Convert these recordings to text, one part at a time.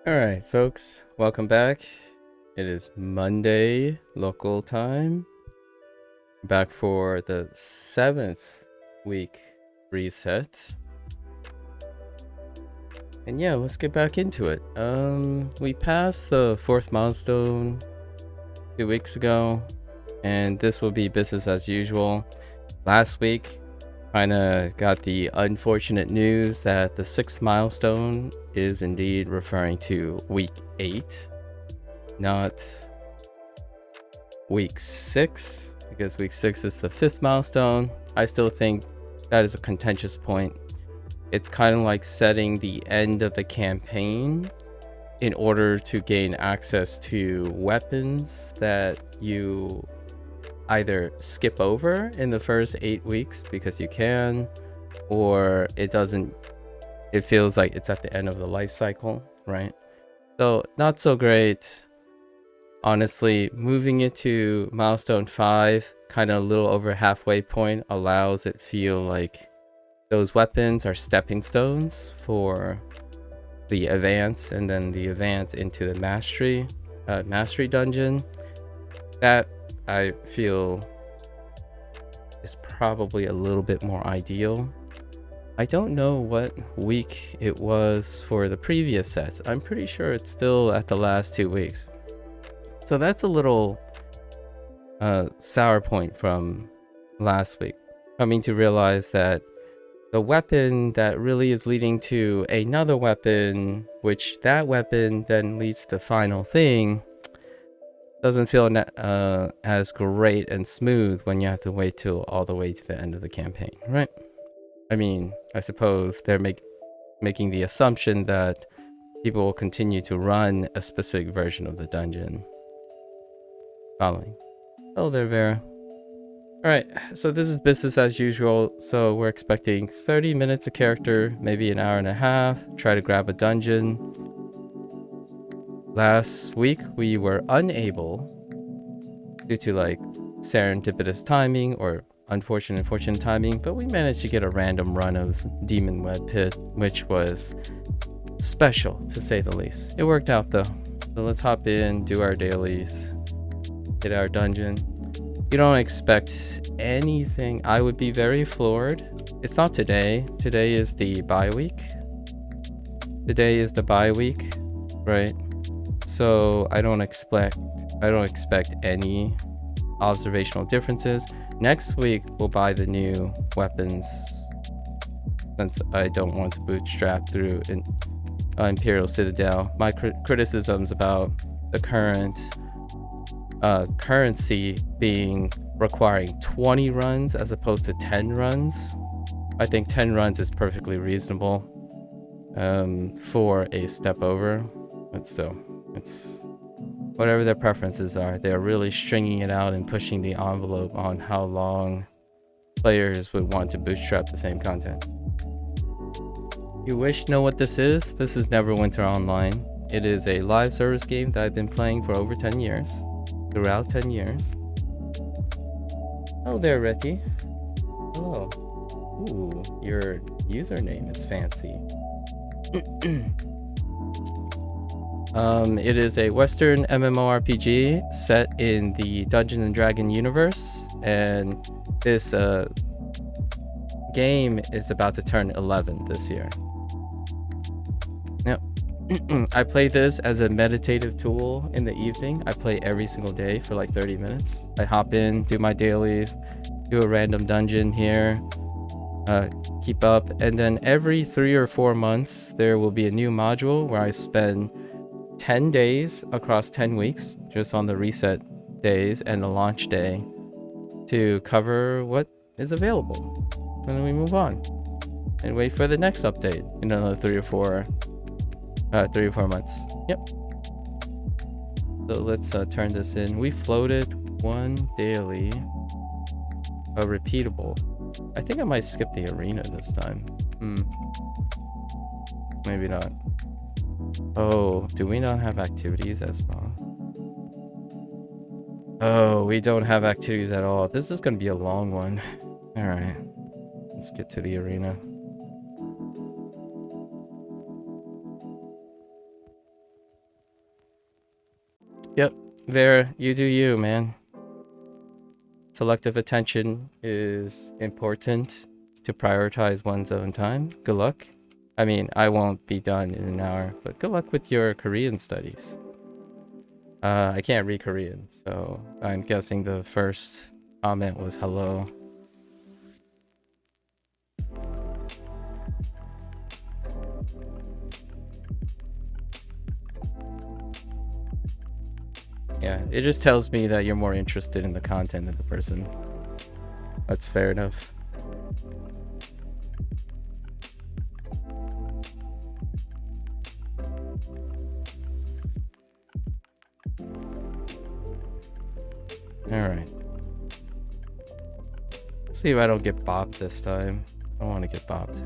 Alright, folks, welcome back. It is Monday local time. Back for the 7th week reset. And yeah, let's get back into it. We passed the 4th milestone 2 weeks ago, and this will be business as usual. Last week, kinda got the unfortunate news that the 6th milestone is indeed referring to week 8, not week 6, because week 6 is the 5th milestone. I still think that is a contentious point. It's kind of like setting the end of the campaign in order to gain access to weapons that you either skip over in the first 8 weeks because you can, or it feels like it's at the end of the life cycle, right? So not so great. Honestly, moving it to milestone 5, kind of a little over halfway point, allows it feel like those weapons are stepping stones for the advance, and then the advance into the mastery dungeon. That I feel is probably a little bit more ideal. I don't know what week it was for the previous sets. I'm pretty sure it's still at the last 2 weeks. So that's a little sour point from last week. Coming to realize that the weapon that really is leading to another weapon, which that weapon then leads to the final thing, doesn't feel as great and smooth when you have to wait till all the way to the end of the campaign, right? I mean, I suppose they're making the assumption that people will continue to run a specific version of the dungeon. Following. Oh, there, Vera. Alright, so this is business as usual. So we're expecting 30 minutes a character, maybe an hour and a half. Try to grab a dungeon. Last week, we were unable, due to like serendipitous timing or unfortunate timing, but we managed to get a random run of Demon Web Pit, which was special to say the least. It worked out though. So let's hop in, do our dailies, hit our dungeon. You don't expect anything. I would be very floored. It's not today. Today is the bye week. Right? So I don't expect any observational differences. Next week we'll buy the new weapons, since I don't want to bootstrap through Imperial Citadel. My criticisms about the current currency requiring 20 runs as opposed to 10 runs. I think 10 runs is perfectly reasonable for a step over, but still, it's whatever their preferences are. They're really stringing it out and pushing the envelope on how long players would want to bootstrap the same content. You wish to know what this is? This is Neverwinter Online. It is a live service game that I've been playing for over 10 years. Throughout 10 years. Oh there, Reti. Hello. Ooh, your username is fancy. It is a Western MMORPG set in the Dungeons and Dragons universe, and this game is about to turn 11 this year. Now, I play this as a meditative tool in the evening. I play every single day for like 30 minutes. I hop in, do my dailies, do a random dungeon here, keep up. And then every 3 or 4 months, there will be a new module where I spend 10 days across 10 weeks just on the reset days and the launch day to cover what is available. And then we move on and wait for the next update in another 3 or 4 months. Yep. So let's turn this in. We floated one daily, a repeatable. I think I might skip the arena this time. Maybe not. Oh, do we not have activities as well? Oh, we don't have activities at all. This is gonna be a long one. All right, let's get to the arena. Yep, there, you do you, man. Selective attention is important to prioritize one's own time. Good luck. I mean, I won't be done in an hour, but good luck with your Korean studies. I can't read Korean, so I'm guessing the first comment was hello. Yeah, it just tells me that you're more interested in the content than the person. That's fair enough. Alright. See if I don't get bopped this time. I don't want to get bopped.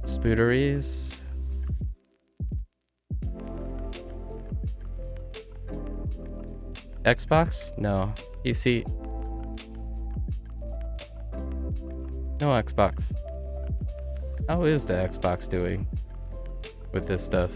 Spooteries. Xbox? No. PC. No Xbox. How is the Xbox doing with this stuff?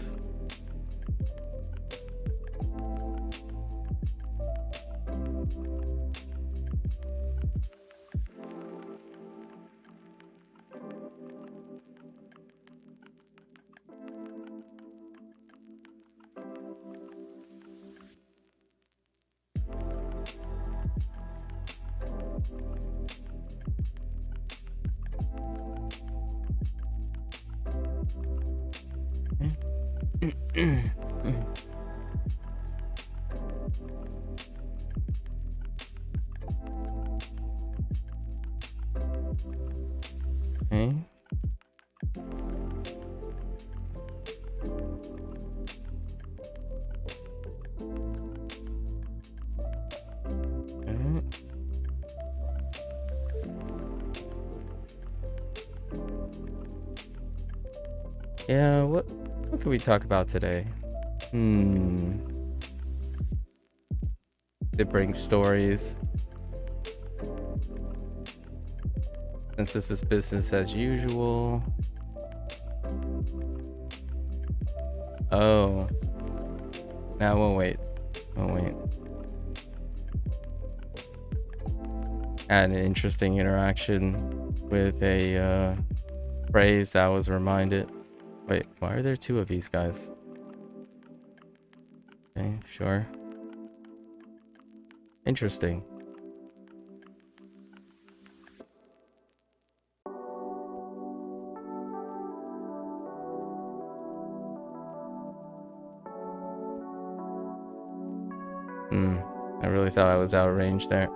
Okay. Yeah, what can we talk about today? It brings stories. Since this is business as usual. Oh. Now we'll wait. We'll wait. Had an interesting interaction with a phrase that was reminded. Wait, why are there two of these guys? Okay, sure. Interesting. I really thought I was out of range there.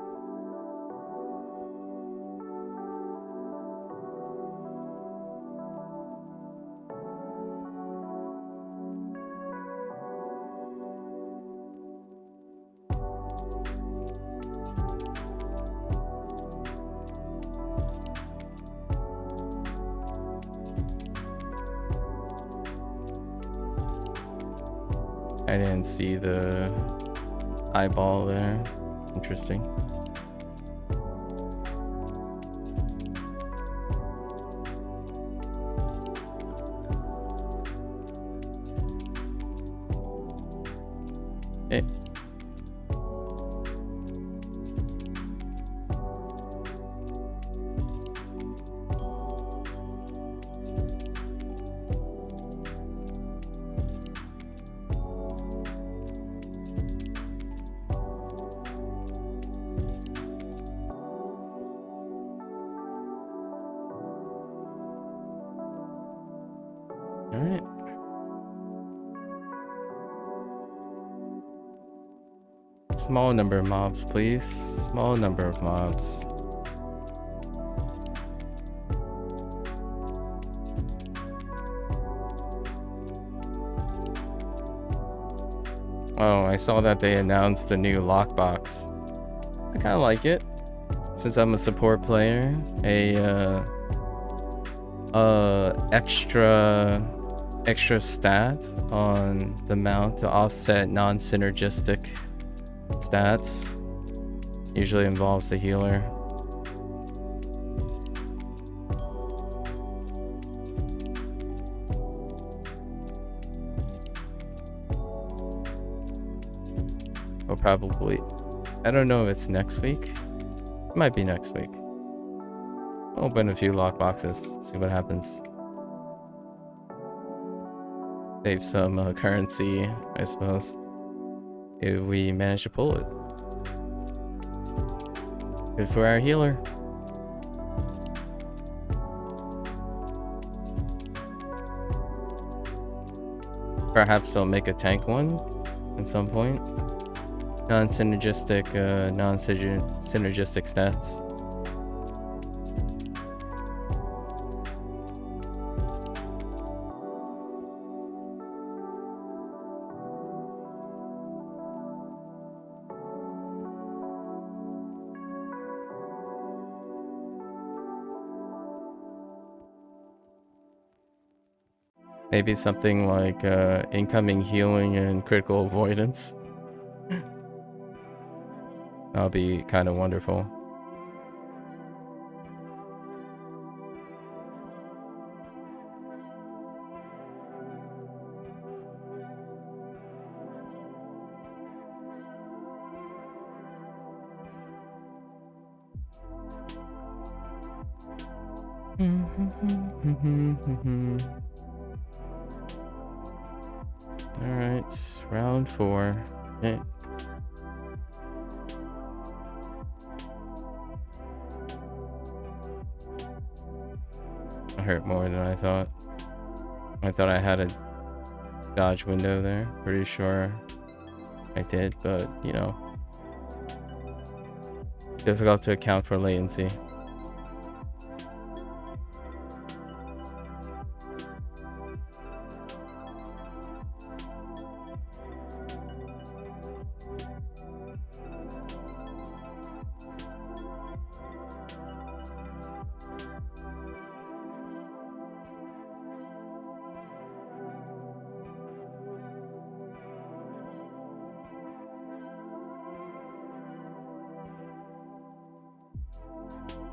I didn't see the eyeball there. Interesting. Okay. Small number of mobs, please. Small number of mobs. Oh, I saw that they announced the new lockbox. I kind of like it. Since I'm a support player, extra stat on the mount to offset non-synergistic stats. Usually involves the healer. Or probably, I don't know if it's next week. It might be next week. Open a few lockboxes, see what happens. Save some currency, I suppose, if we manage to pull it. Good for our healer. Perhaps they'll make a tank one at some point. Non-synergistic stats. Maybe something like incoming healing and critical avoidance. That'll be kind of wonderful. All right, round 4. Okay. It hurt more than I thought. I thought I had a dodge window there. Pretty sure I did, but you know, difficult to account for latency.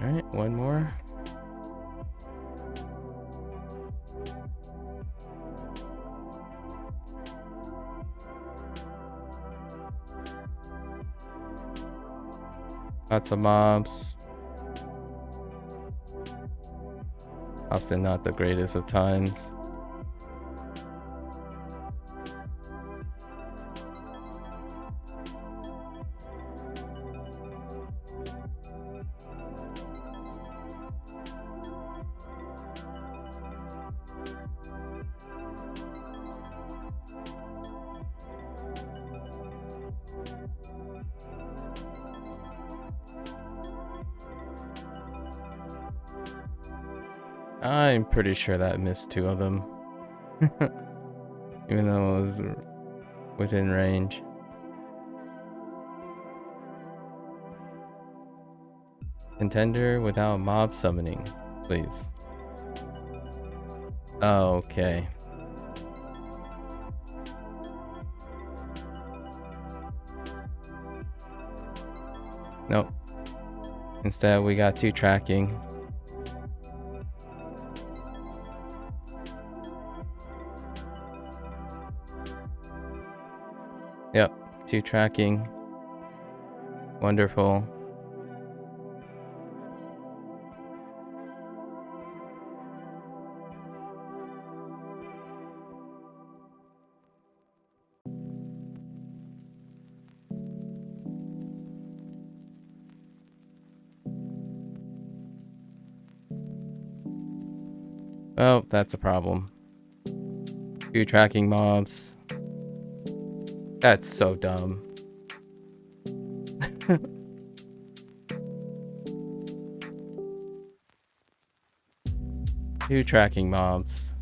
All right, one more. Lots of mobs. Often not the greatest of times. I'm pretty sure that missed 2 of them. Even though it was within range. Contender without mob summoning, please. Oh, okay. Nope. Instead, we got 2 tracking. Yep, 2 tracking. Wonderful. Oh, that's a problem. 2 tracking mobs. That's so dumb. Two tracking mobs.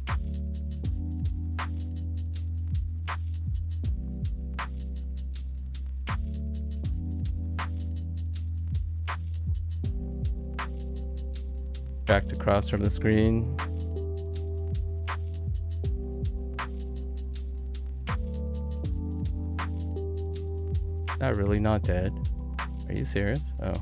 Tracked across from the screen. That really not dead? Are you serious? Oh.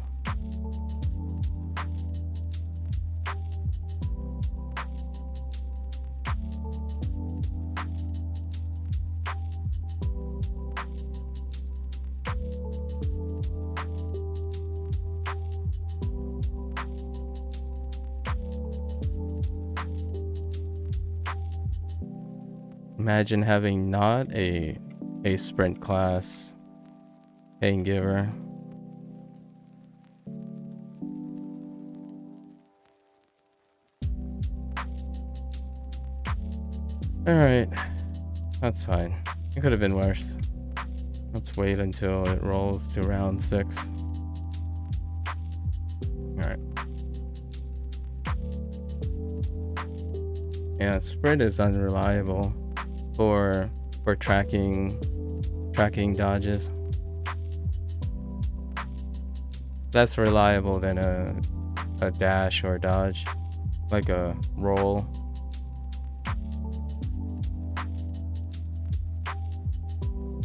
Imagine having not a sprint class pain giver. Alright. That's fine. It could have been worse. Let's wait until it rolls to round 6. Alright. Yeah, sprint is unreliable for tracking dodges. Less reliable than a dash or a dodge, like a roll.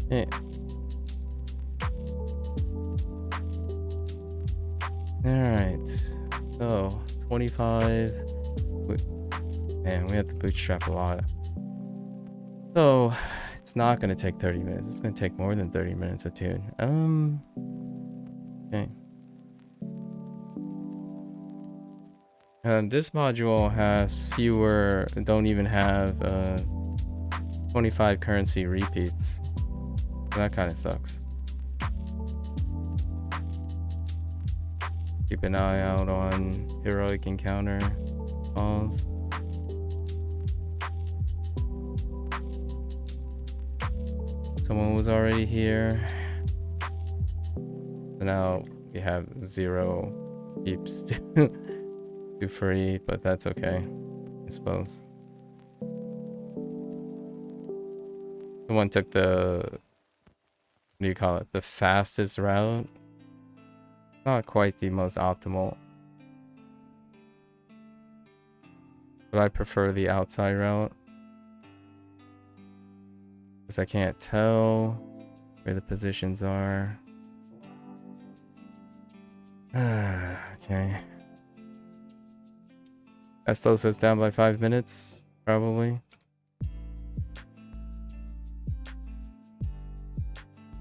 Yeah. Alright, so 25. Man, we have to bootstrap a lot. So it's not gonna take 30 minutes. It's gonna take more than 30 minutes to tune. Okay. This module has fewer, don't even have 25 currency repeats. That kind of sucks. Keep an eye out on heroic encounter calls. Someone was already here. So now we have 0 keeps to free, but that's okay, I suppose. Someone took the, what do you call it, the fastest route. Not quite the most optimal, but I prefer the outside route because I can't tell where the positions are. Okay. That slows us down by 5 minutes, probably.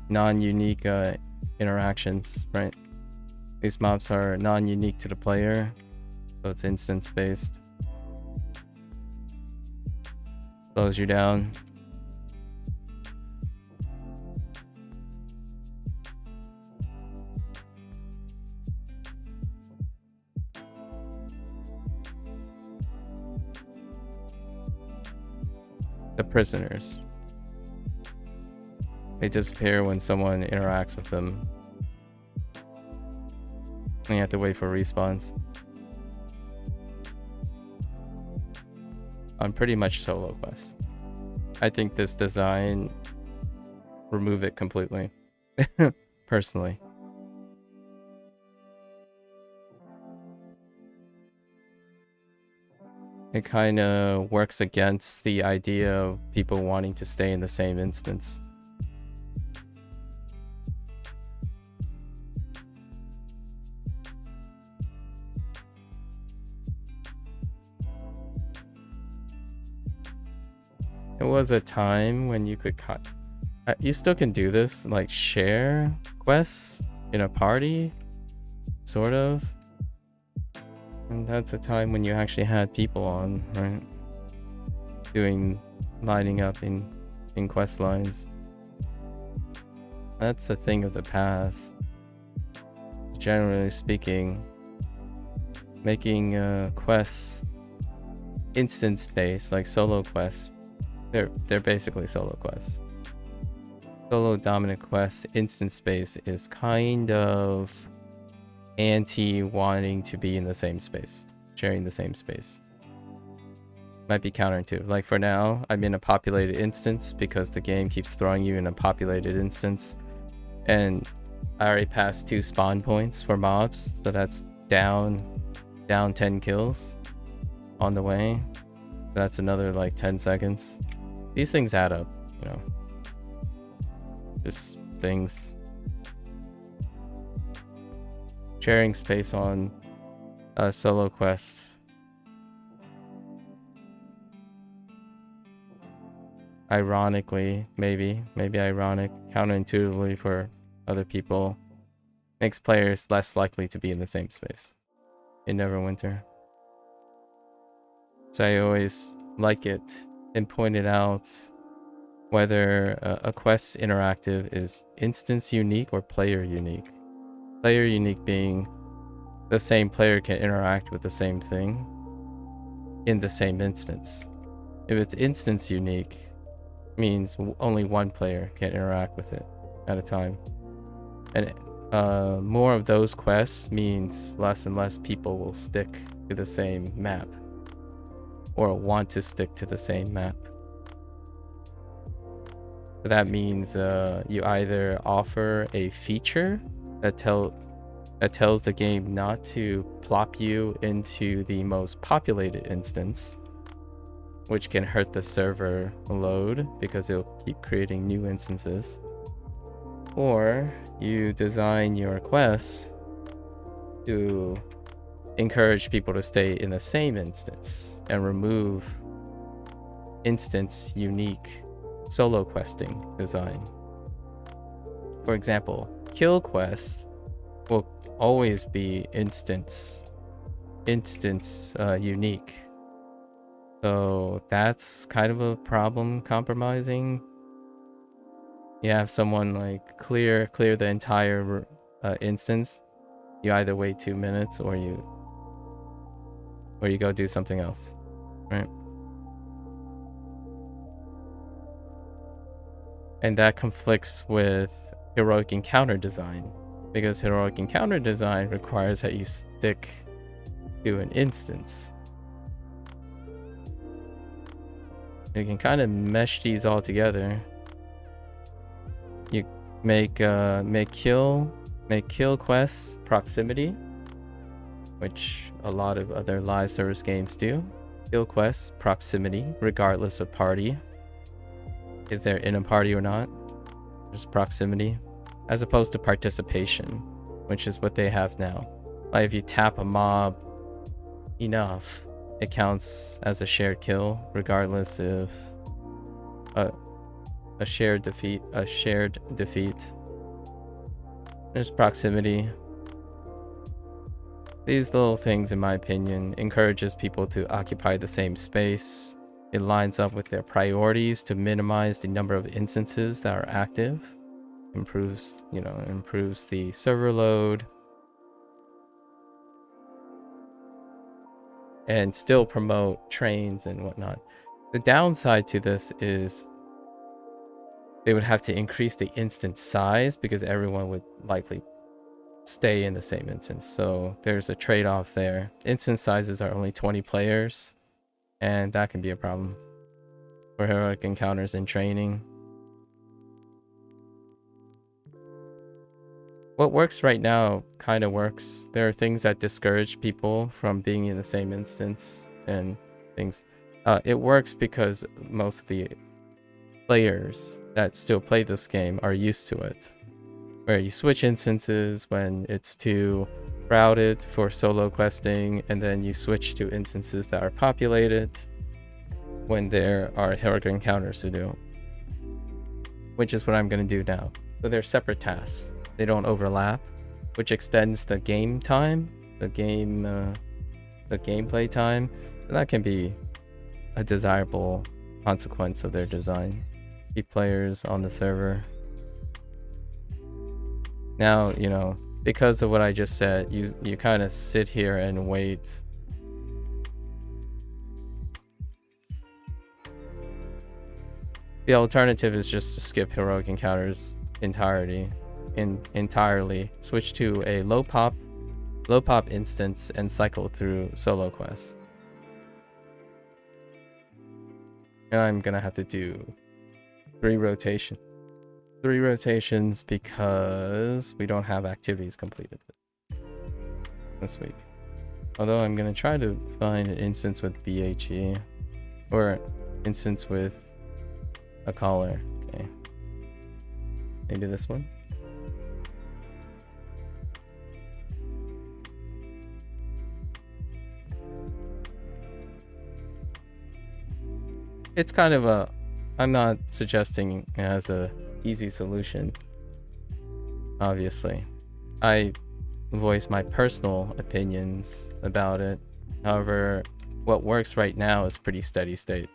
Non-unique interactions, right? These mobs are non-unique to the player, so it's instance-based. Slows you down. The prisoners. They disappear when someone interacts with them. And you have to wait for respawns. I'm pretty much solo quest. I think this design, remove it completely. Personally. It kind of works against the idea of people wanting to stay in the same instance. There was a time when you could cut. You still can do this, like share quests in a party, sort of. And that's a time when you actually had people on, right? Lining up in quest lines. That's the thing of the past. Generally speaking, making quests instance-based, like solo quests. They're basically solo quests. solo dominant quest instance space is kind of anti wanting to be in the same space, sharing the same space. Might be counterintuitive. Like for now, I'm in a populated instance because the game keeps throwing you in a populated instance, and I already passed 2 spawn points for mobs, so that's down 10 kills on the way. That's another like 10 seconds. These things add up, you know. Just things. Sharing space on solo quests. Ironically, maybe ironic, counterintuitively for other people, makes players less likely to be in the same space in Neverwinter. So I always like it and point it out whether a quest interactive is instance unique or player unique. Player unique being the same player can interact with the same thing in the same instance. If it's instance unique, means only one player can interact with it at a time. And more of those quests means less and less people will stick to the same map or want to stick to the same map. That means you either offer a feature that tells the game not to plop you into the most populated instance, which can hurt the server load because it'll keep creating new instances, or you design your quests to encourage people to stay in the same instance and remove instance unique solo questing design. For example, kill quests will always be instance unique. So that's kind of a problem compromising. You have someone like clear the entire instance. You either wait 2 minutes or you go do something else, right? And that conflicts with heroic encounter design, because heroic encounter design requires that you stick to an instance. You can kind of mesh these all together. You make kill quests proximity, which a lot of other live service games do. Kill quests proximity regardless of party, if they're in a party or not. Just proximity, as opposed to participation, which is what they have now. Like if you tap a mob enough, it counts as a shared kill, regardless if a shared defeat. There's proximity. These little things, in my opinion, encourages people to occupy the same space. It lines up with their priorities to minimize the number of instances that are active. Improves the server load. And still promote trains and whatnot. The downside to this is they would have to increase the instance size because everyone would likely stay in the same instance. So there's a trade-off there. Instance sizes are only 20 players, and that can be a problem for heroic encounters in training. What works right now kind of works. There are things that discourage people from being in the same instance and things. It works because most of the players that still play this game are used to it, where you switch instances when it's too crowded for solo questing, and then you switch to instances that are populated when there are heroic encounters to do, which is what I'm going to do now. So they're separate tasks. They don't overlap, which extends the game time, the gameplay time, and that can be a desirable consequence of their design. Keep players on the server. Now, you know, because of what I just said, you kind of sit here and wait. The alternative is just to skip heroic encounters entirely. Switch to a low pop instance and cycle through solo quests. And I'm gonna have to do 3 rotations because we don't have activities completed this week. Although I'm gonna try to find an instance with BHE or instance with a caller. Okay, maybe this one. It's kind of a, I'm not suggesting it has a easy solution. Obviously, I voice my personal opinions about it. However, what works right now is pretty steady state.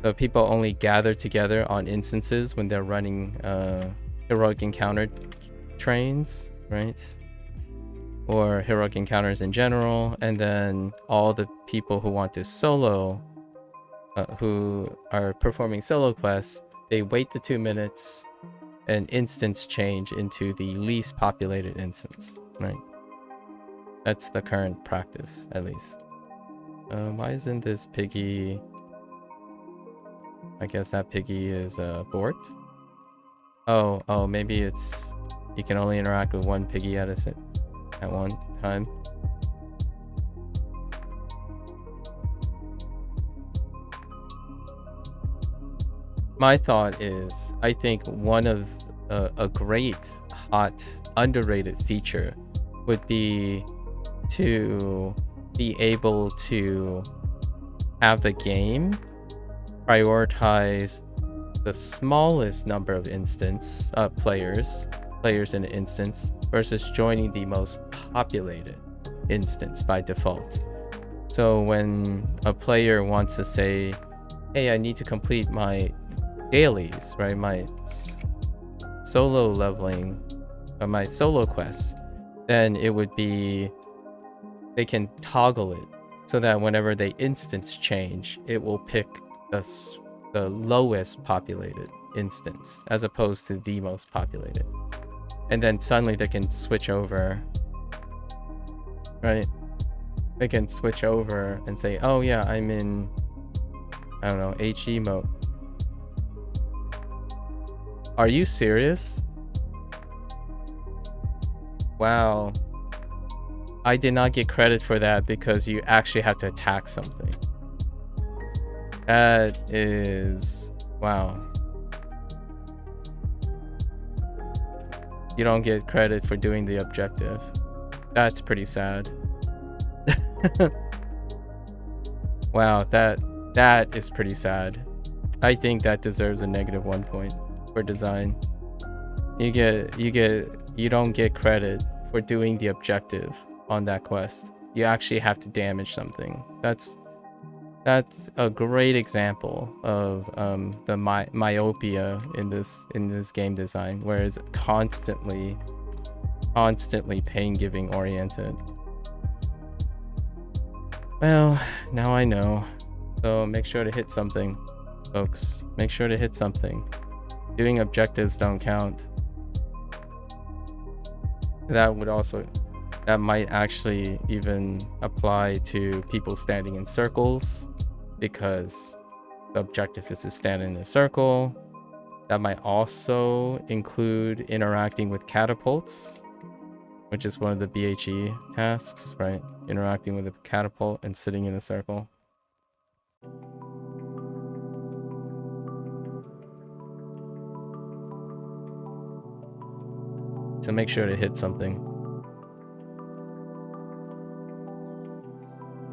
So people only gather together on instances when they're running heroic encounter trains, right? Or heroic encounters in general, and then all the people who want to solo, who are performing solo quests, they wait the 2 minutes and instance change into the least populated instance, right? That's the current practice, at least. Why isn't this piggy? I guess that piggy is borked. Oh, maybe it's you can only interact with one piggy at one time. My thought is, I think one of a great, hot, underrated feature would be to be able to have the game prioritize the smallest number of players in an instance versus joining the most populated instance by default. So when a player wants to say, hey, I need to complete my dailies, right, my solo leveling or my solo quests, then it would be, they can toggle it so that whenever they instance change, it will pick the lowest populated instance as opposed to the most populated, and then suddenly they can switch over, right? They can switch over and say, oh yeah, I'm in, I don't know, HE mode. Are you serious? Wow. I did not get credit for that because you actually have to attack something. That is... wow. You don't get credit for doing the objective. That's pretty sad. Wow, that is pretty sad. I think that deserves a -1 point for design. You don't get credit for doing the objective on that quest. You actually have to damage something. That's a great example of the myopia in this game design, where it's constantly pain-giving oriented. Well, now I know. So make sure to hit something, folks. Make sure to hit something. Doing objectives don't count. That might actually even apply to people standing in circles, because the objective is to stand in a circle. That might also include interacting with catapults, which is one of the BHE tasks, right? Interacting with a catapult and sitting in a circle. So make sure to hit something.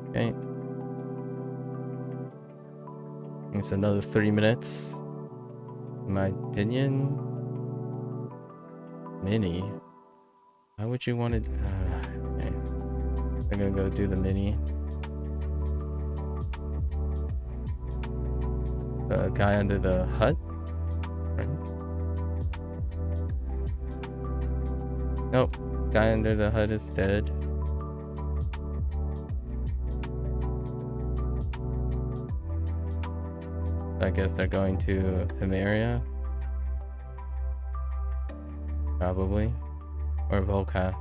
Okay. It's another 3 minutes. In my opinion. Mini. Why would you want to... okay. I'm gonna go do the mini. The guy under the hut? Right. Nope. Guy under the hut is dead. I guess they're going to Himeria. Probably. Or Volcath.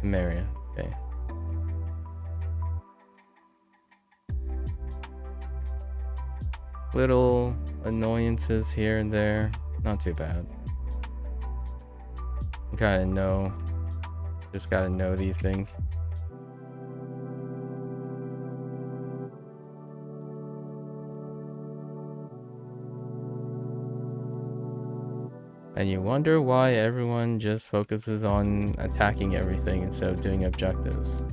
Himeria. Okay. Little annoyances here and there. Not too bad. Gotta know. Just gotta know these things. And you wonder why everyone just focuses on attacking everything instead of doing objectives.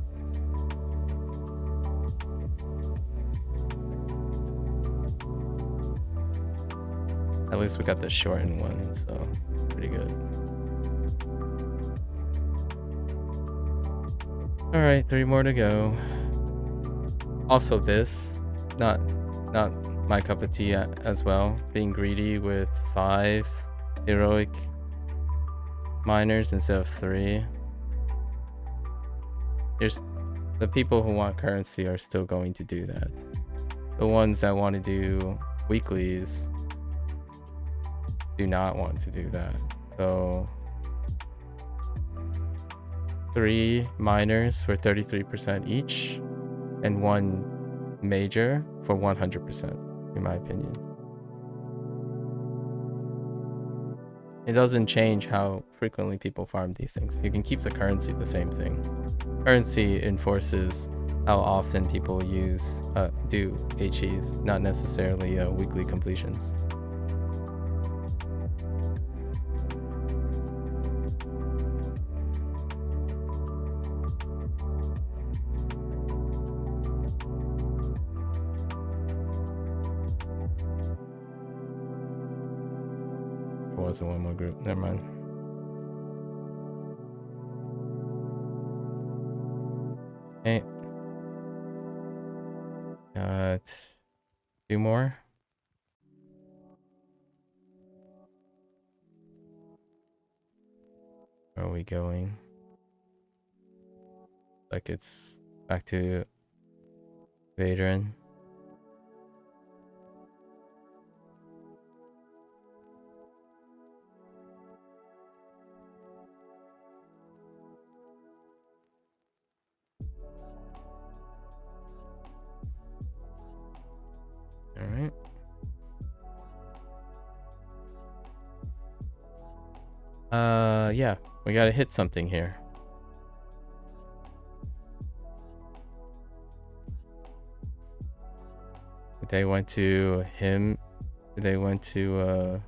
At least we got the shortened one, so pretty good. All right, 3 more to go. Also this, not my cup of tea as well. Being greedy with 5 heroic miners instead of 3. There's the people who want currency are still going to do that. The ones that want to do weeklies do not want to do that. So 3 miners for 33% each and 1 major for 100%, in my opinion. It doesn't change how frequently people farm these things. You can keep the currency the same thing. Currency enforces how often people do HEs, not necessarily weekly completions. Wasn't one more group. Never mind. Okay. Got 2 more. Where are we going? Like it's back to Vaderin. All right. Yeah, we gotta hit something here. They went to him. They went to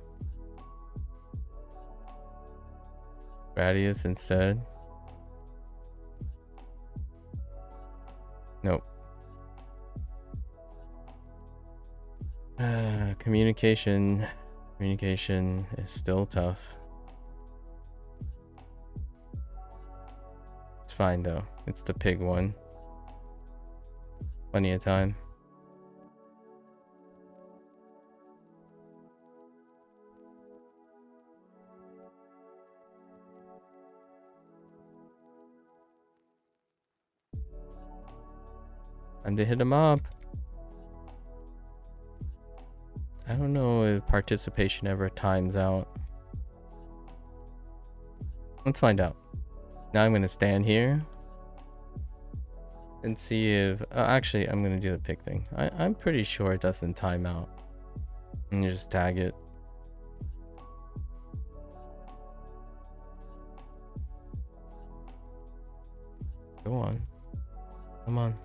Radius instead. Nope. Communication is still tough. It's fine though. It's the pig one. Plenty of time. Time to hit him up. I don't know if participation ever times out. Let's find out. Now I'm going to stand here and see if... actually, I'm going to do the pick thing. I'm pretty sure it doesn't time out. And you just tag it. Go on. Come on.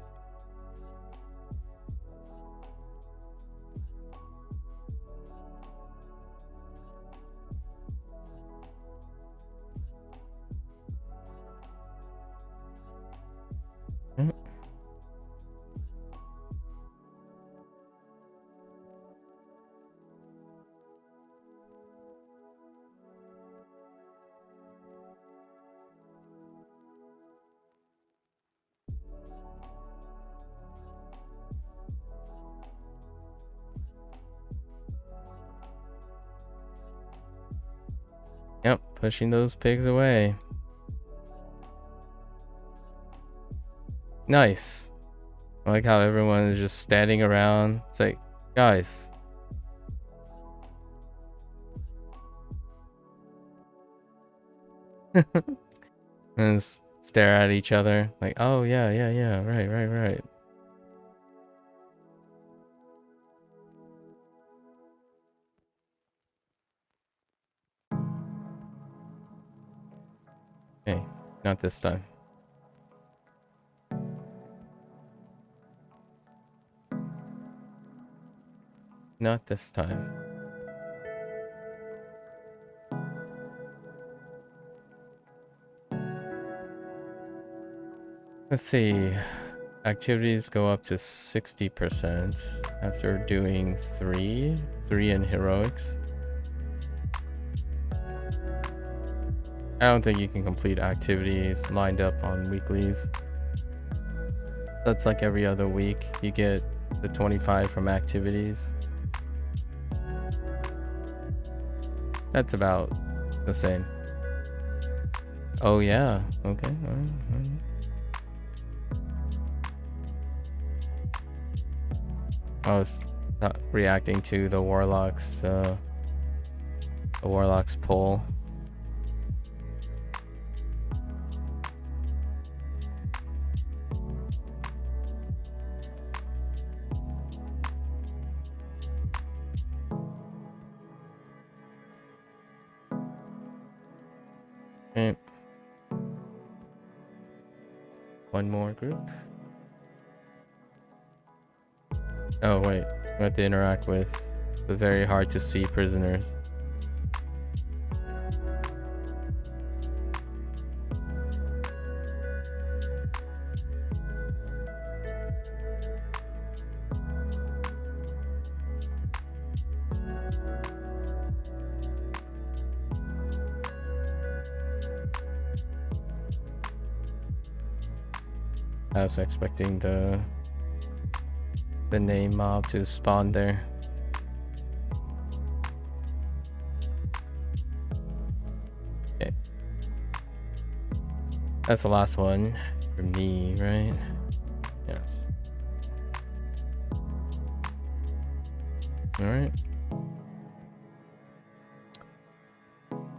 Yep, pushing those pigs away. Nice. I like how everyone is just standing around. It's like, Guys. And just stare at each other like, oh yeah, right. Hey, not this time. Not this time. Let's see. Activities go up to 60% after doing three in heroics. I don't think you can complete activities lined up on weeklies. That's like every other week you get the 25 from activities. That's about the same. Oh yeah, okay. All right. I was not reacting to the warlock's poll. Okay. One more group. Oh wait, we have to interact with the very hard to see prisoners. I was expecting the name mob to spawn there. Okay. That's the last one for me, right? Yes. Alright.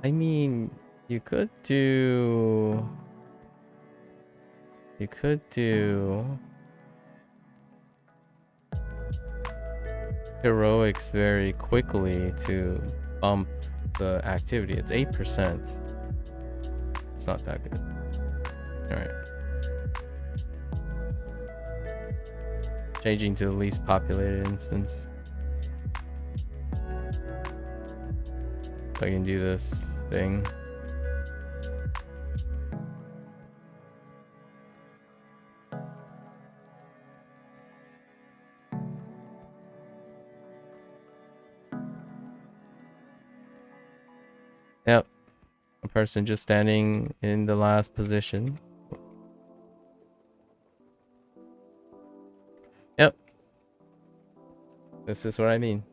I mean, you could do heroics very quickly to bump the activity. It's 8%. It's not that good. Alright. Changing to the least populated instance. So I can do this thing. Yep. A person just standing in the last position. Yep. This is what I mean.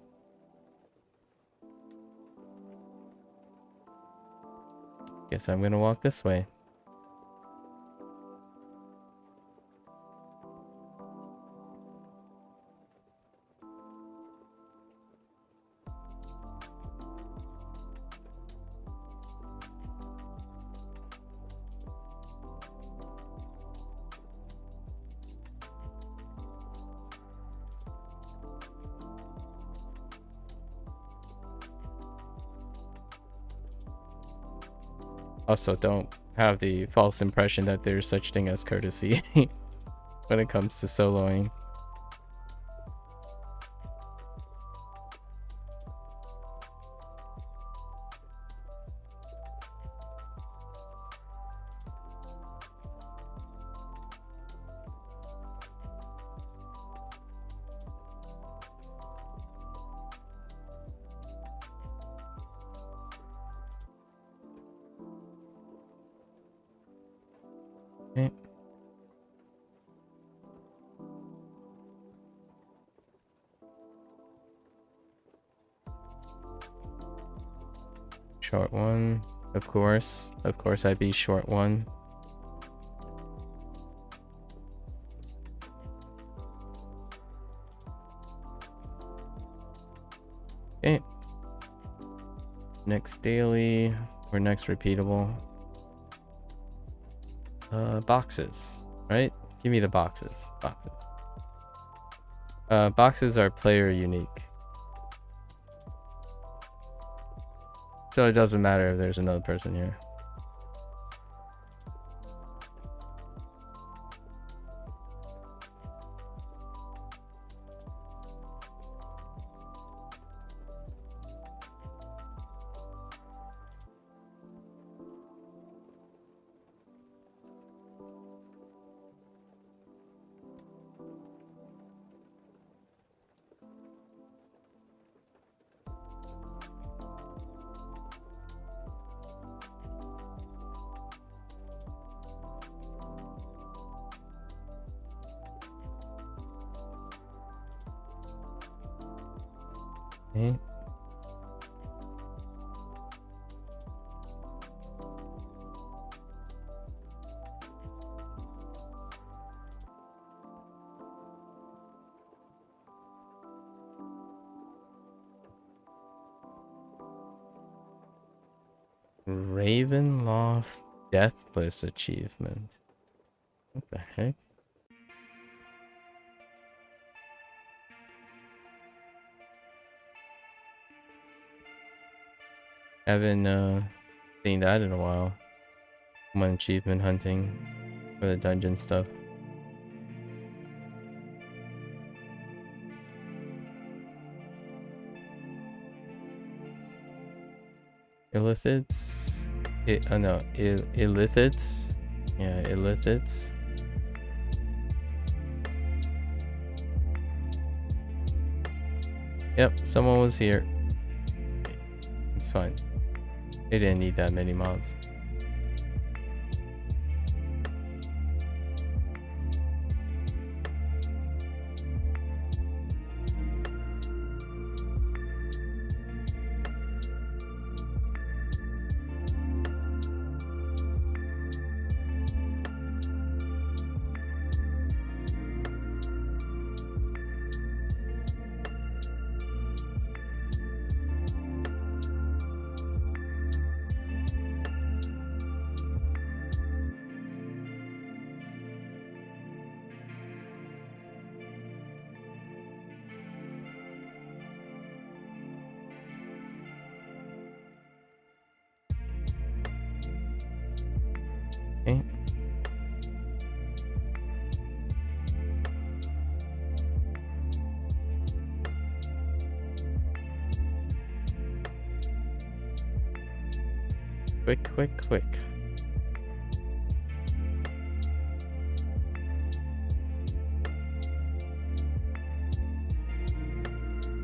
Guess I'm gonna walk this way. Also, don't have the false impression that there's such thing as courtesy when it comes to soloing. Okay. Short one, of course. Of course, I'd be short one. Next daily or next repeatable. Boxes, right? Give me the boxes. Boxes are player unique. So it doesn't matter if there's another person here. Okay. Ravenloft Deathless achievement. What the heck? Haven't seen that in a while. When achievement hunting for the dungeon stuff. Illithids? No, illithids? Yeah, illithids. Yep, someone was here. It's fine. They didn't need that many mobs. Okay. Quick.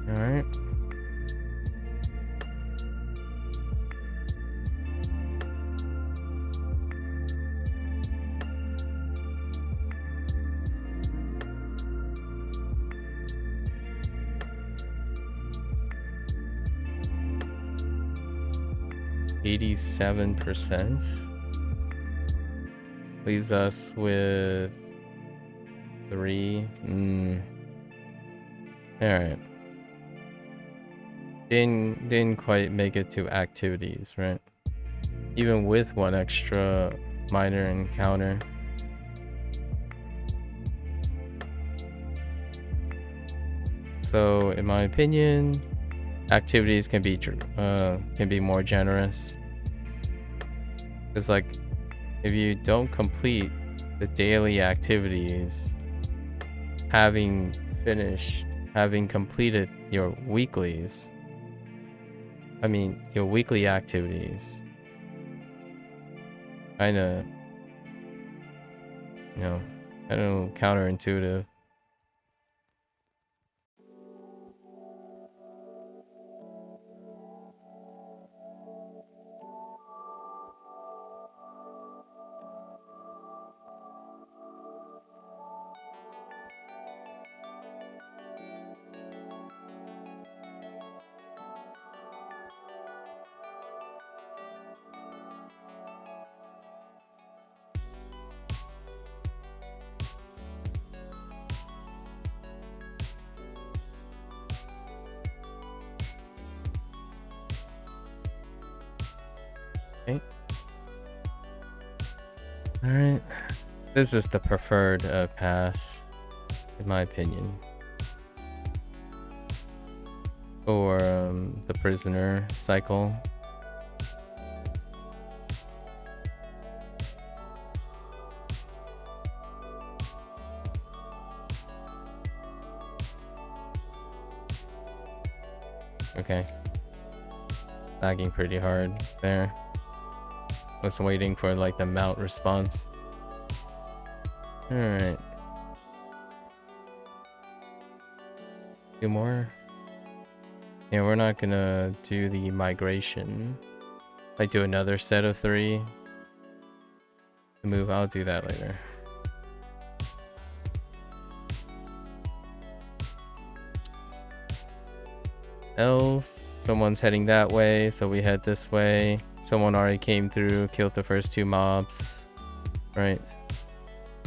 All right. %87 leaves us with 3. All right. Didn't quite make it to activities, right? Even with one extra minor encounter. So, in my opinion, activities can be more generous. Because like, if you don't complete the daily activities, having completed your weeklies, your weekly activities, kind of counterintuitive. Alright. This is the preferred path, in my opinion. For the prisoner cycle. Okay. Lagging pretty hard there. Was waiting for like the mount response. Alright. Two more. Yeah, we're not gonna do the migration. Like do another set of 3. Move, I'll do that later. Else, someone's heading that way, so we head this way. Someone already came through, killed the first 2 mobs. Right.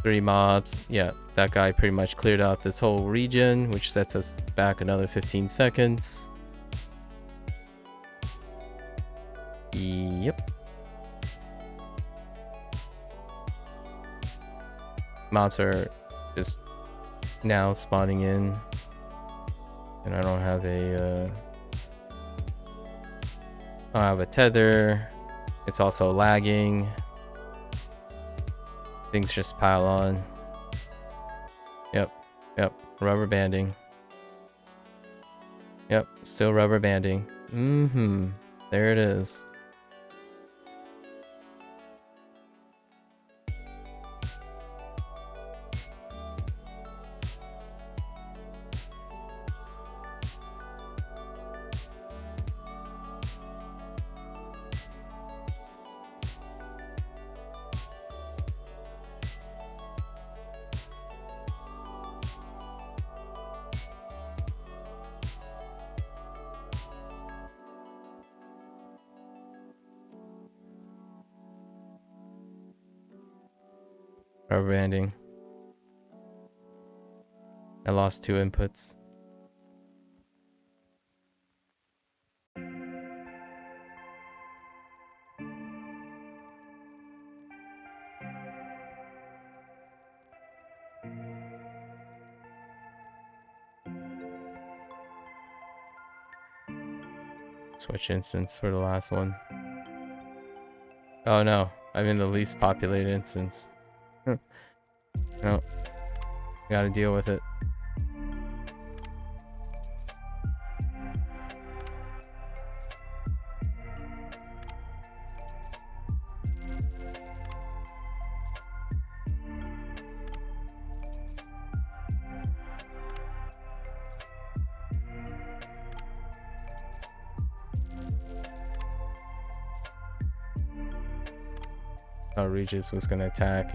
3 mobs. Yeah, that guy pretty much cleared out this whole region, which sets us back another 15 seconds. Yep. Mobs are just now spawning in. And I don't have a tether. It's also lagging. Things just pile on. Yep. Rubber banding. Yep, still rubber banding. There it is. Rubber banding. I lost 2 inputs. Switch instance for the last one. Oh no, I'm in the least populated instance. No, gotta deal with it. Oh, Regis was gonna attack.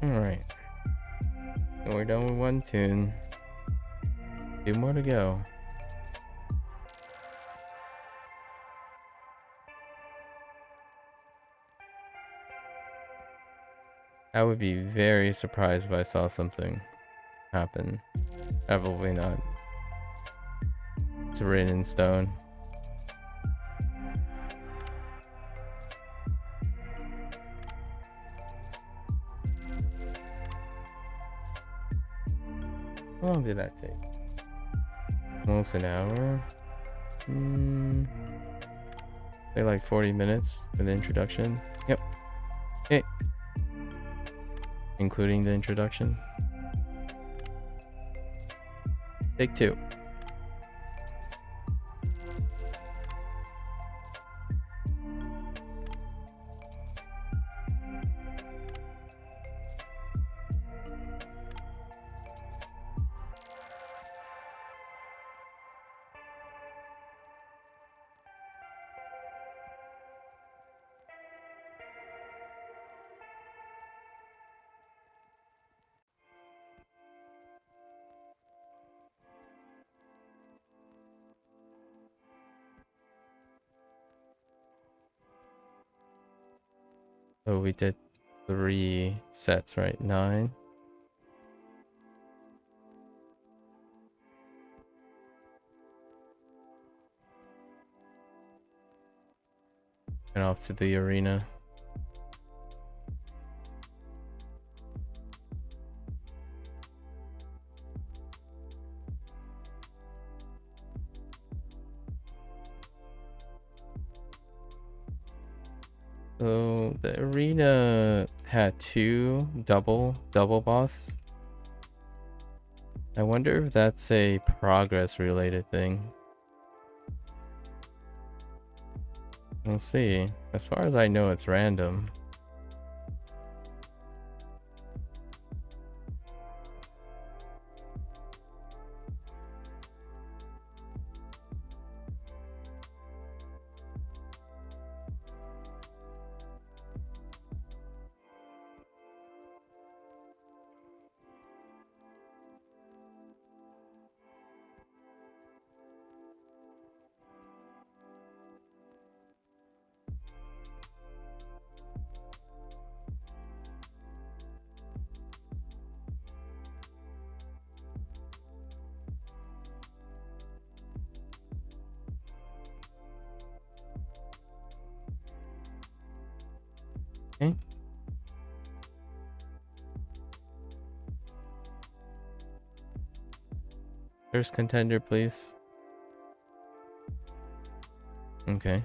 Alright. And we're done with 1 tune. 2 more to go. I would be very surprised if I saw something happen. Probably not. It's written in stone. How long did that take? Almost an hour? Say like 40 minutes for the introduction. Yep. Okay. Including the introduction. Take 2. So we did 3 sets, right? 9. And off to the arena. So the arena had 2 double boss. I wonder if that's a progress related thing. We'll see. As far as I know, it's random. Okay. First contender, please. Okay.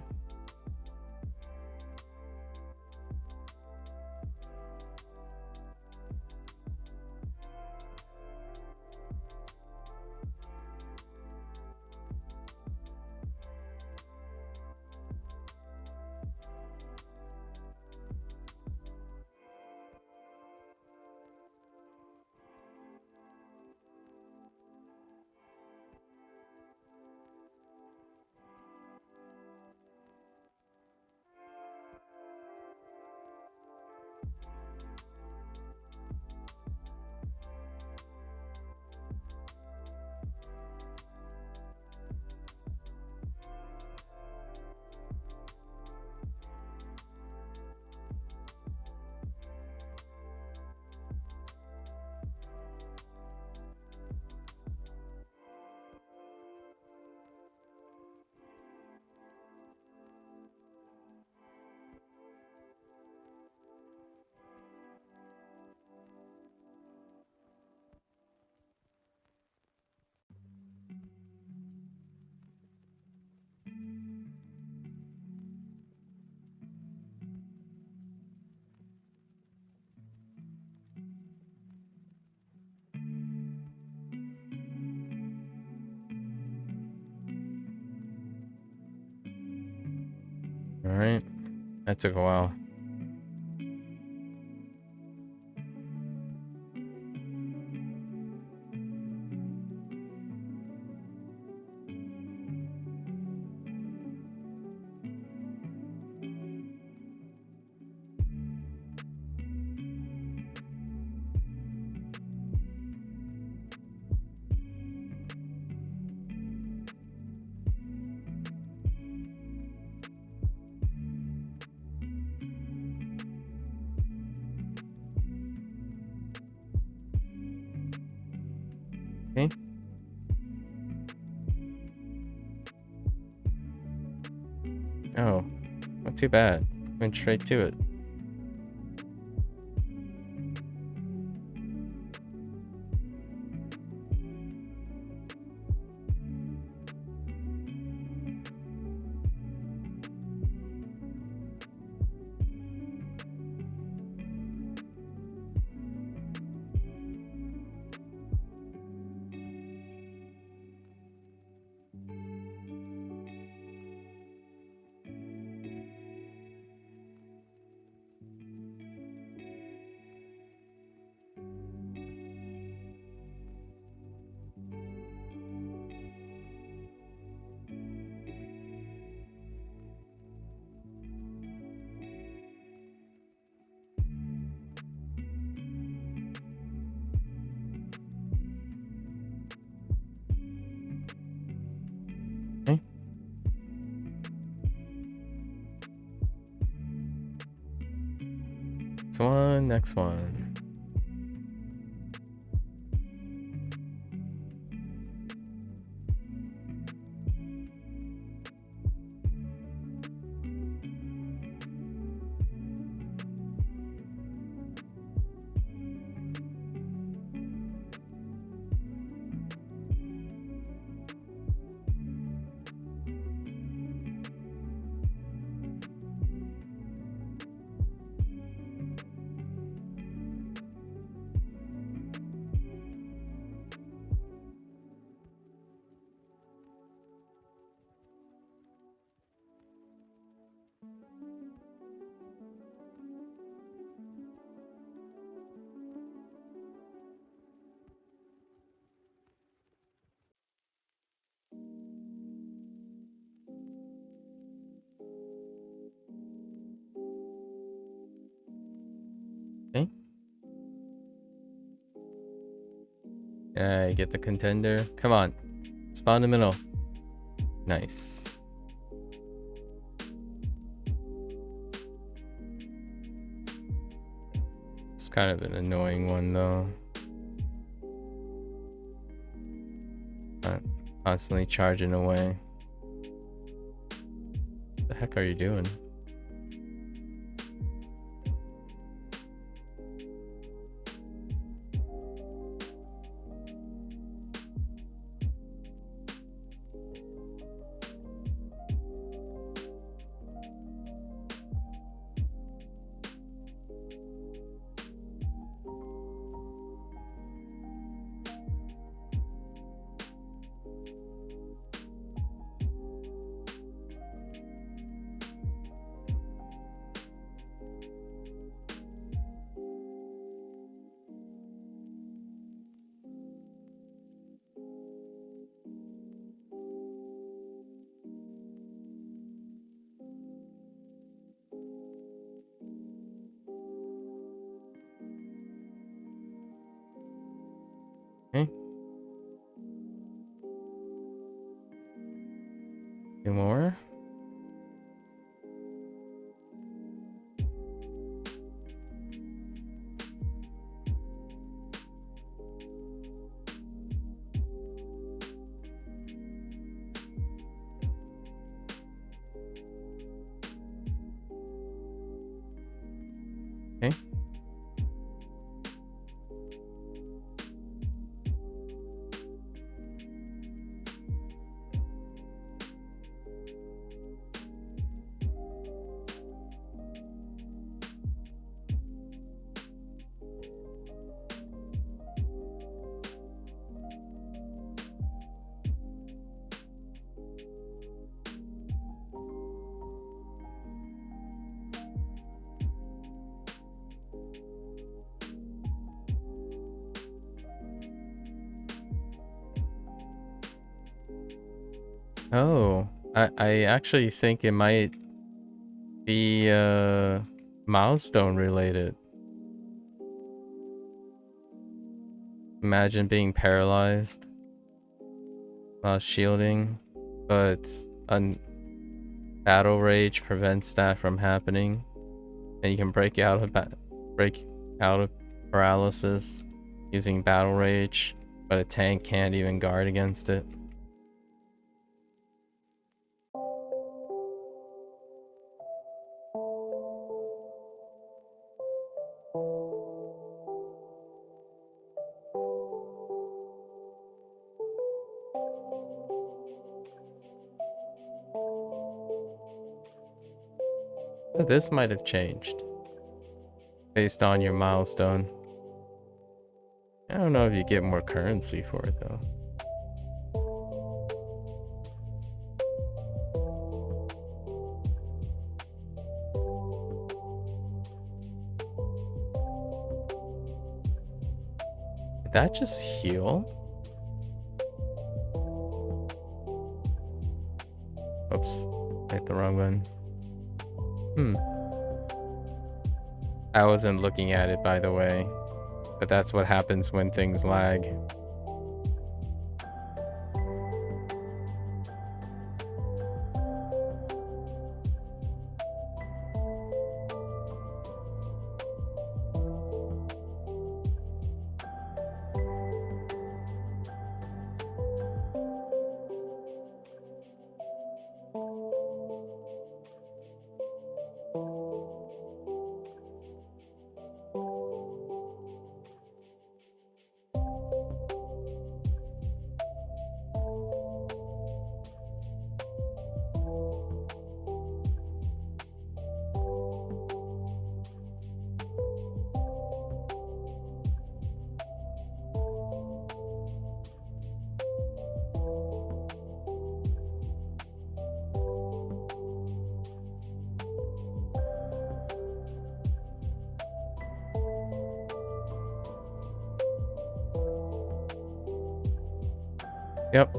All right. That took a while. Okay. Oh, not too bad. Went straight to it. Next one. Okay. Get the contender. Come on. Spawn in the middle. Nice. It's kind of an annoying one though. Constantly charging away. What the heck are you doing? Okay. Two more. Okay. Oh, I actually think it might be milestone related. Imagine being paralyzed while shielding, but battle rage prevents that from happening, and you can break out of paralysis using battle rage, but a tank can't even guard against it. This might have changed based on your milestone. I don't know if you get more currency for it though. Did that just heal? Oops, hit the wrong one. I wasn't looking at it, by the way, but that's what happens when things lag. Yep.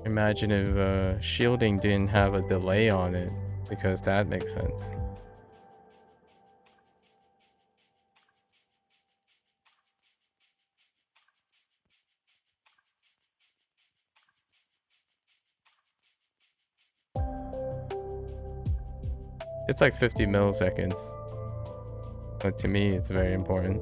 Imagine if shielding didn't have a delay on it, because that makes sense. It's like 50 milliseconds. But to me, it's very important.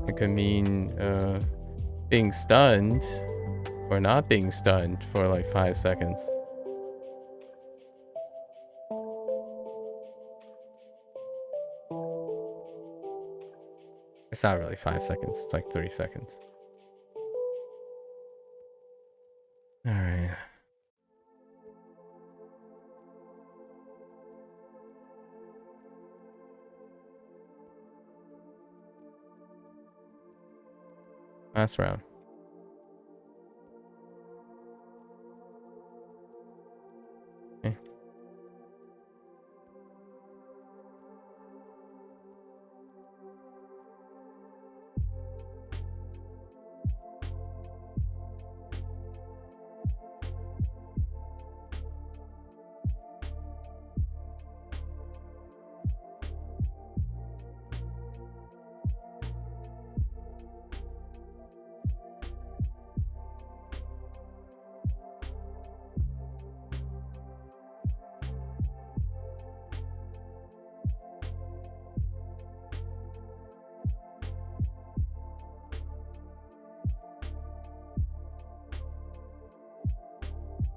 It could mean being stunned or not being stunned for like 5 seconds. It's not really 5 seconds, it's like 3 seconds. Alright. Last round. Okay.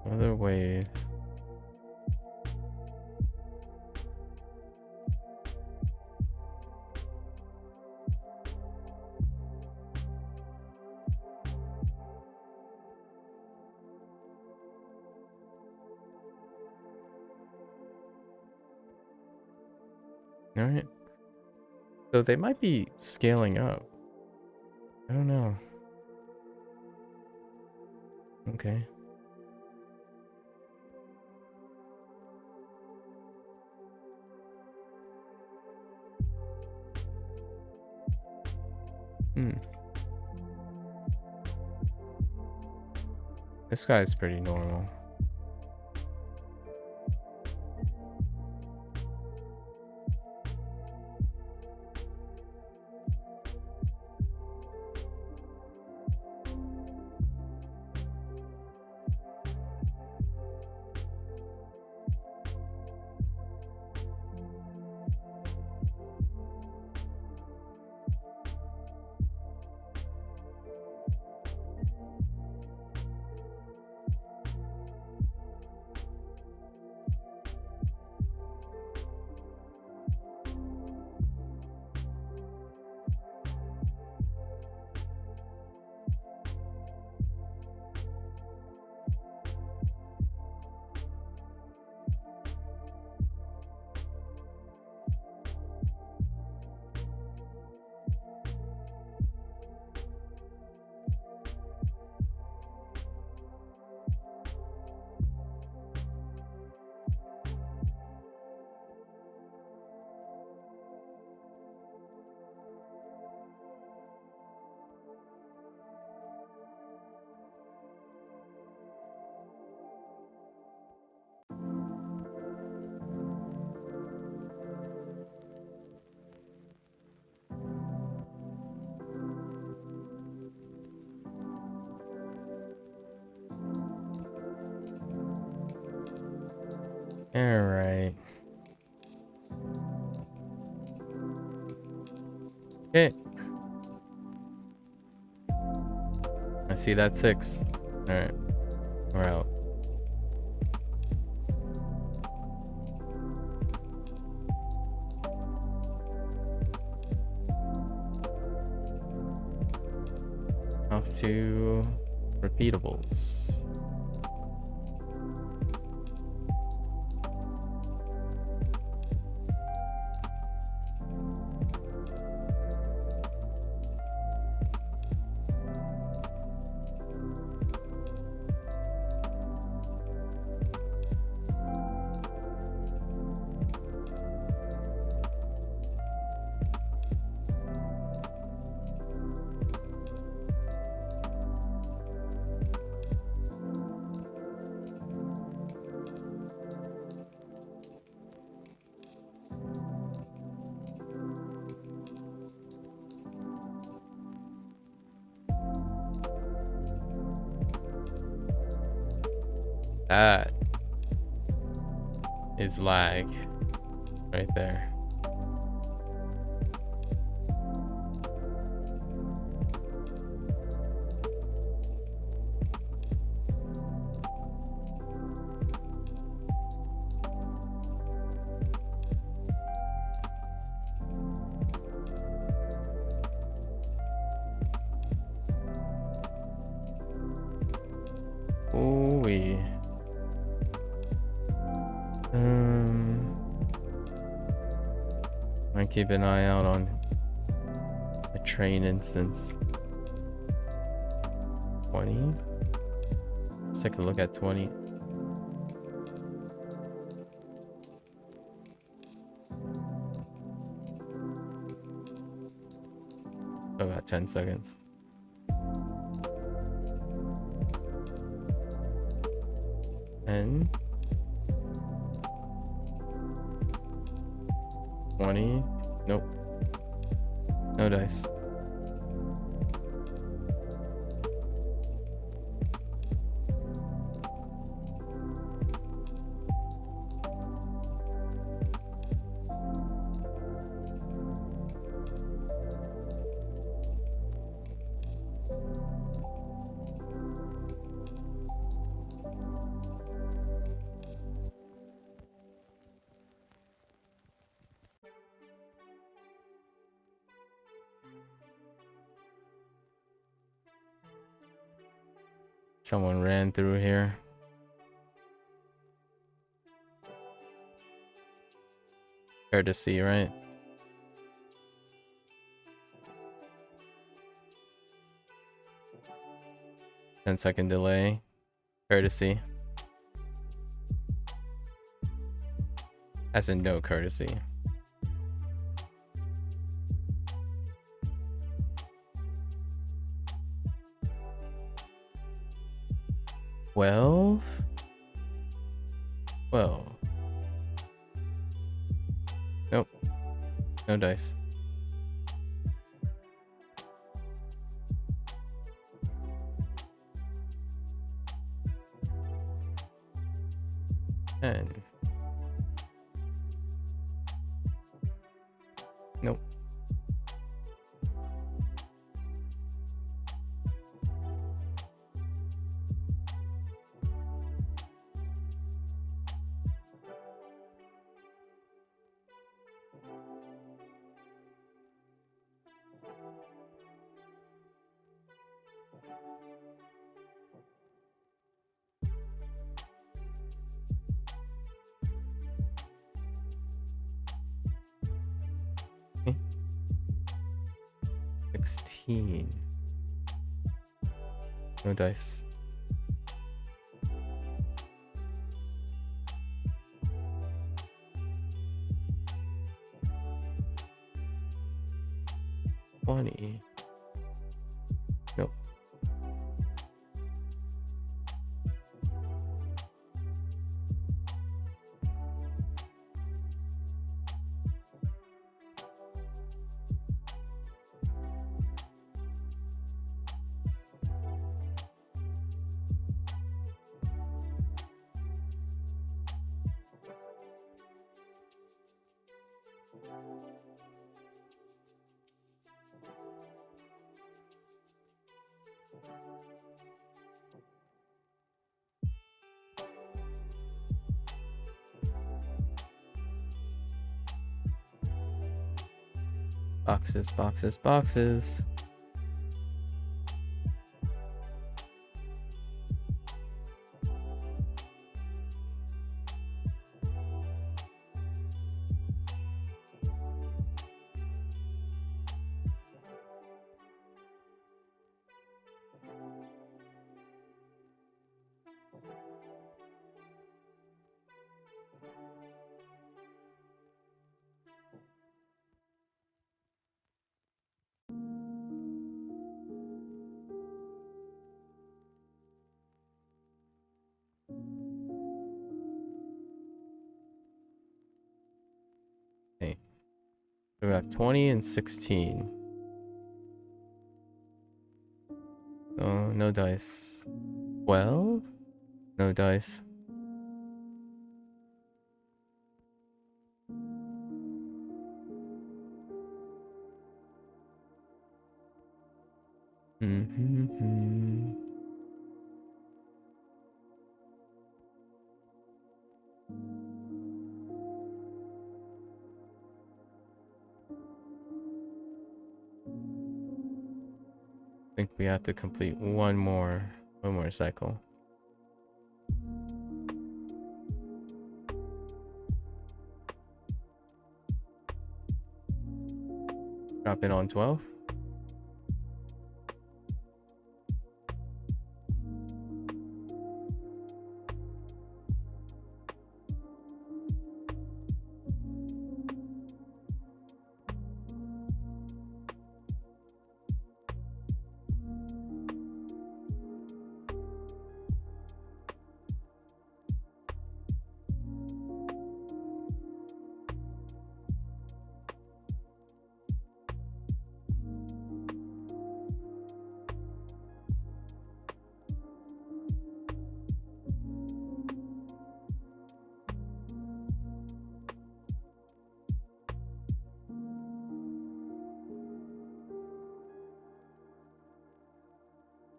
Another wave. Alright. So they might be scaling up. I don't know. Okay. This guy's pretty normal. Alright. Okay. I see that 6. Alright. We're out. Off to repeatables. That is lag right there. Ooh-wee. I keep an eye out on the train instance. 20. Let's take a look at 20. About 10 seconds. And 20. Nope. No dice. Someone ran through here. Fair to see, right? Ten-second delay. Fair to see. As in no courtesy. Well. Nope. No dice. And nope. Okay. 16. No dice. $20. Nope. Boxes, boxes, boxes. Okay. We have 20 and 16. Oh, no dice. 12? No dice. Mm-hmm. I think we have to complete one more cycle. Drop it on 12.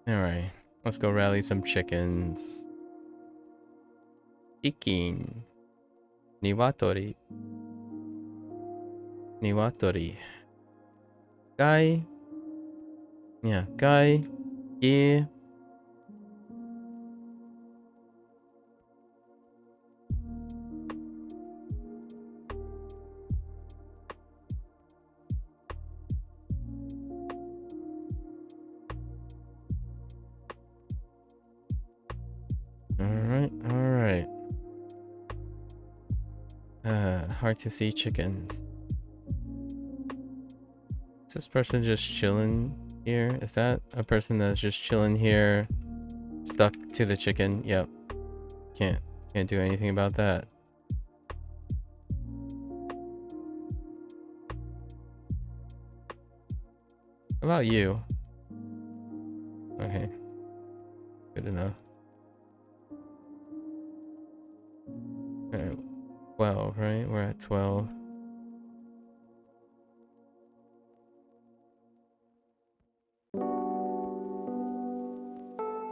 Alright, let's go rally some chickens. Chicken. Niwatori. Niwatori. Guy. Yeah, guy. Yeah. Alright. Hard to see chickens. Is this person just chilling here? Is that a person that's just chilling here, stuck to the chicken? Yep. Can't do anything about that. How about you? Okay. Good enough. Alright. 12, right? We're at 12.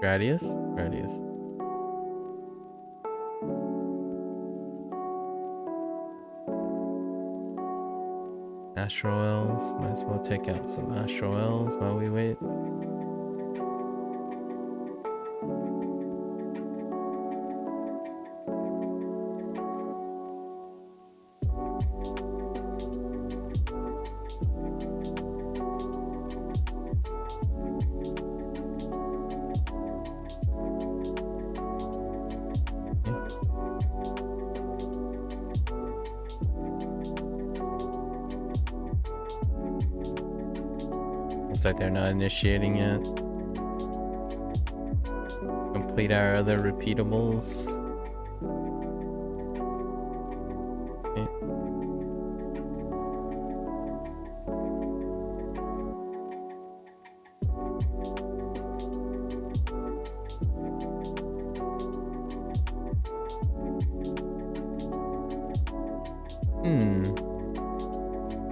Gradius? Gradius. Astro Elves. Might as well take out some Astro Elves while we wait. Looks like they're not initiating yet. Complete our other repeatables. Okay.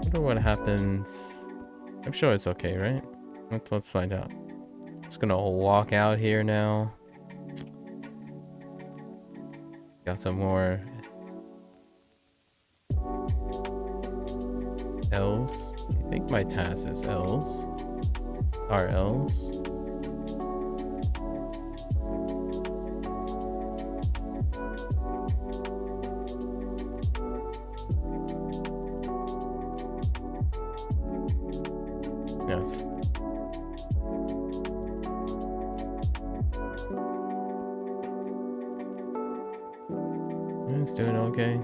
Wonder what happens. I'm sure it's okay, right? Let's find out. Just gonna walk out here now. Got some more elves. I think my task is elves. Are elves. Yes. It's doing okay.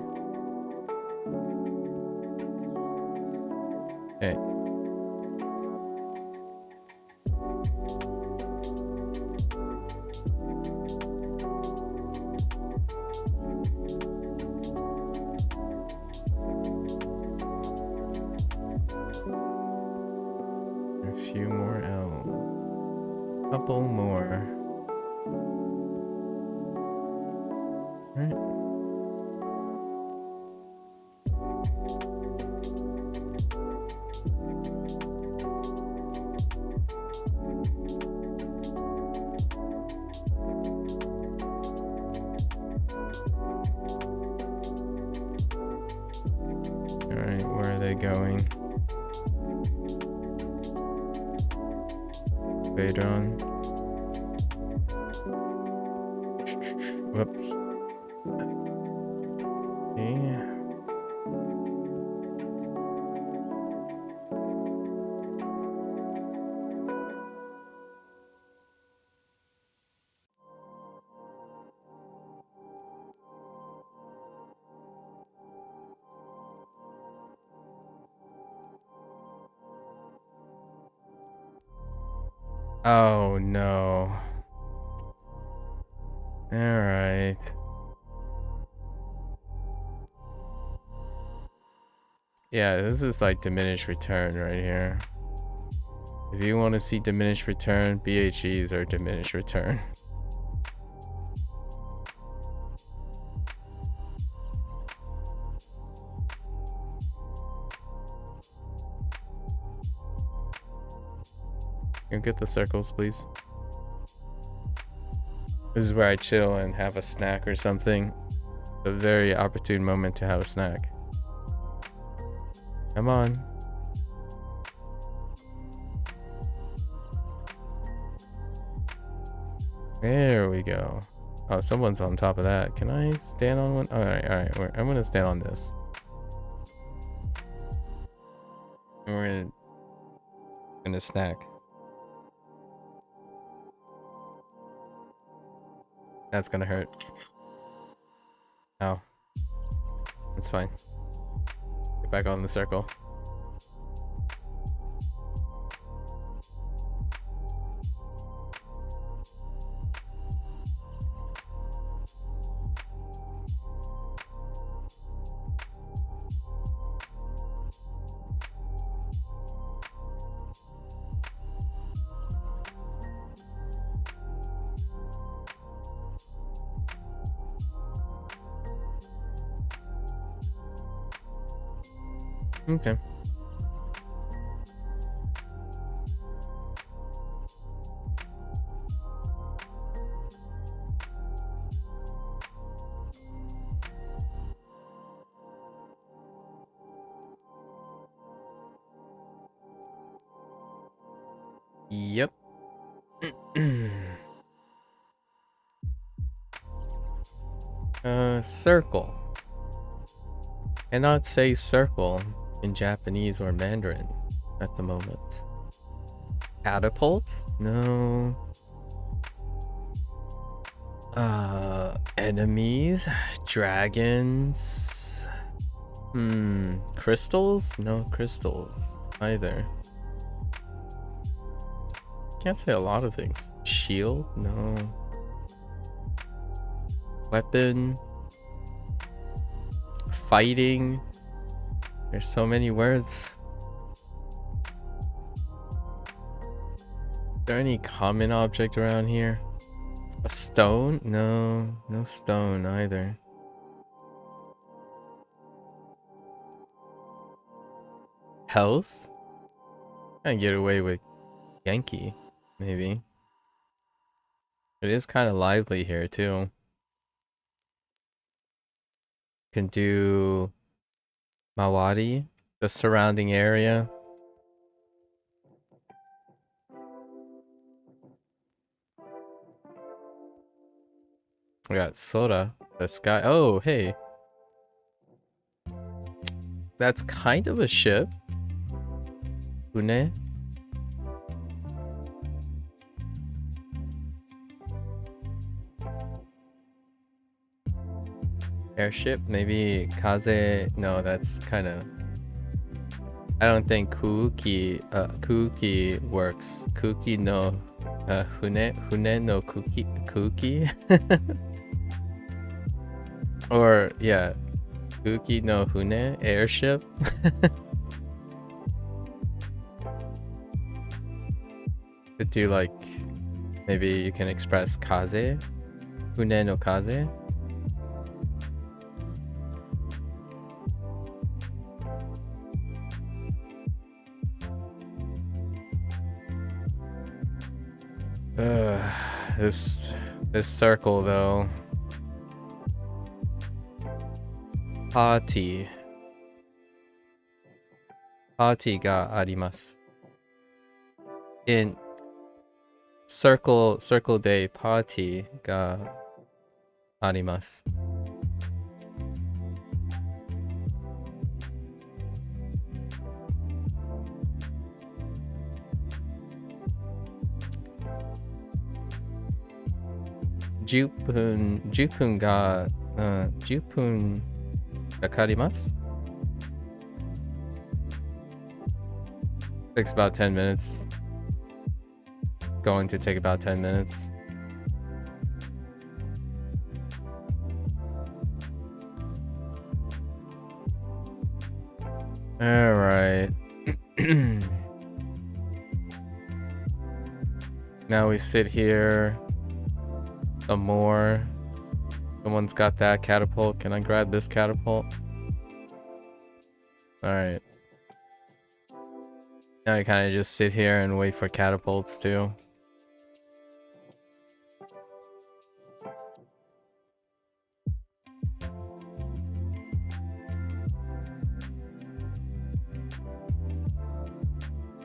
Okay. A few more elves. Couple more. Alright. they going? Later on. Whoops. Okay. Oh no. Alright. Yeah, this is like diminished return right here. If you want to see diminished return, BHEs are diminished return. Can you get the circles, please? This is where I chill and have a snack or something. A very opportune moment to have a snack. Come on. There we go. Oh, someone's on top of that. Can I stand on one? Alright. I'm gonna stand on this. And we're gonna snack. That's gonna hurt. Ow. It's fine. Get back on the circle. Okay. Yep. Circle. Cannot say circle in Japanese or Mandarin at the moment. Catapult? No. Enemies? Dragons? Crystals? No crystals either. Can't say a lot of things. Shield? No. Weapon? Fighting? There's so many words. Is there any common object around here? A stone? No, no stone either. Health? I can get away with Yankee, maybe. It is kind of lively here too. Can do Mawari, the surrounding area. We got Sora, the sky. Oh, hey. That's kind of a ship. Une. Airship, maybe Kaze. No, that's kind of. I don't think Kuki works. Kuki no Hune no Kuki. Or yeah, Kuki no Hune airship. Could do like maybe you can express Kaze. Hune no Kaze. This circle though. Party. party ga arimasu. In circle day party ga arimasu. Jupun ga kakarimasu? Takes about 10 minutes. Going to take about 10 minutes. Alright. Now we sit here. Some more. Someone's got that catapult. Can I grab this catapult? Alright. Now I kind of just sit here and wait for catapults too.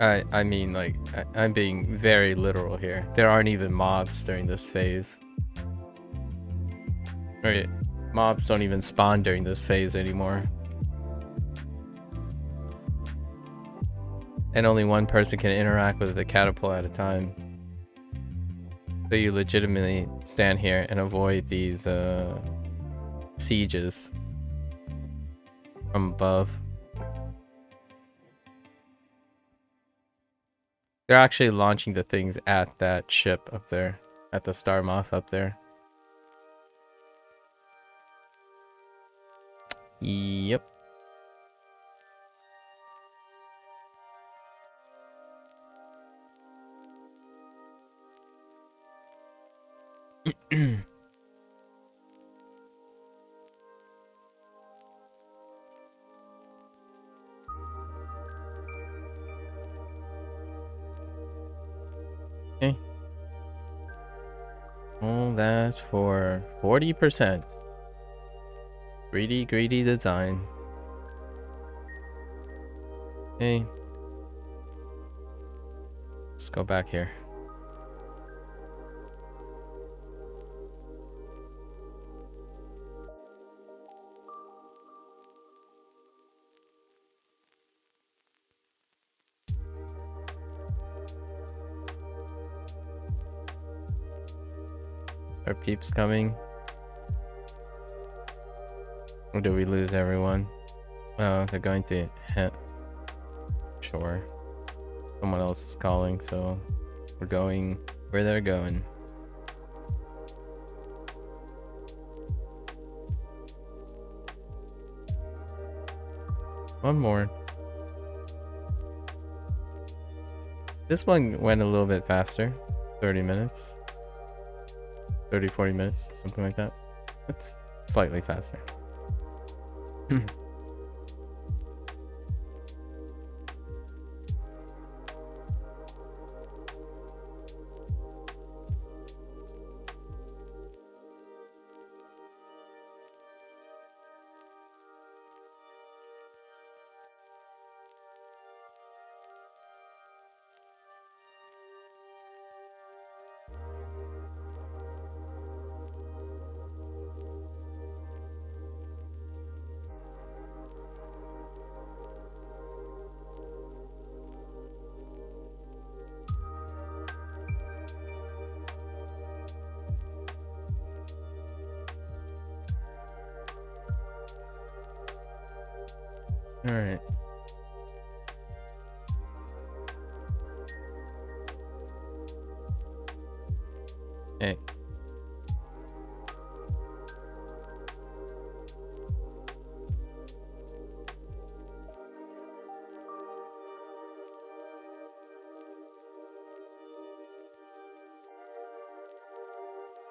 I mean, like, I'm being very literal here. There aren't even mobs during this phase. Right, mobs don't even spawn during this phase anymore. And only one person can interact with the catapult at a time. So you legitimately stand here and avoid these sieges from above. They're actually launching the things at that ship up there, at the Star Moth up there. Yep. Okay. All that for 40%. Greedy design. Okay. Let's go back here. Are peeps coming? Or do we lose everyone? Oh, they're going to hit. Sure. Someone else is calling, so we're going where they're going. One more. This one went a little bit faster. 30 minutes. 30, 40 minutes, something like that. It's slightly faster. All right. Hey.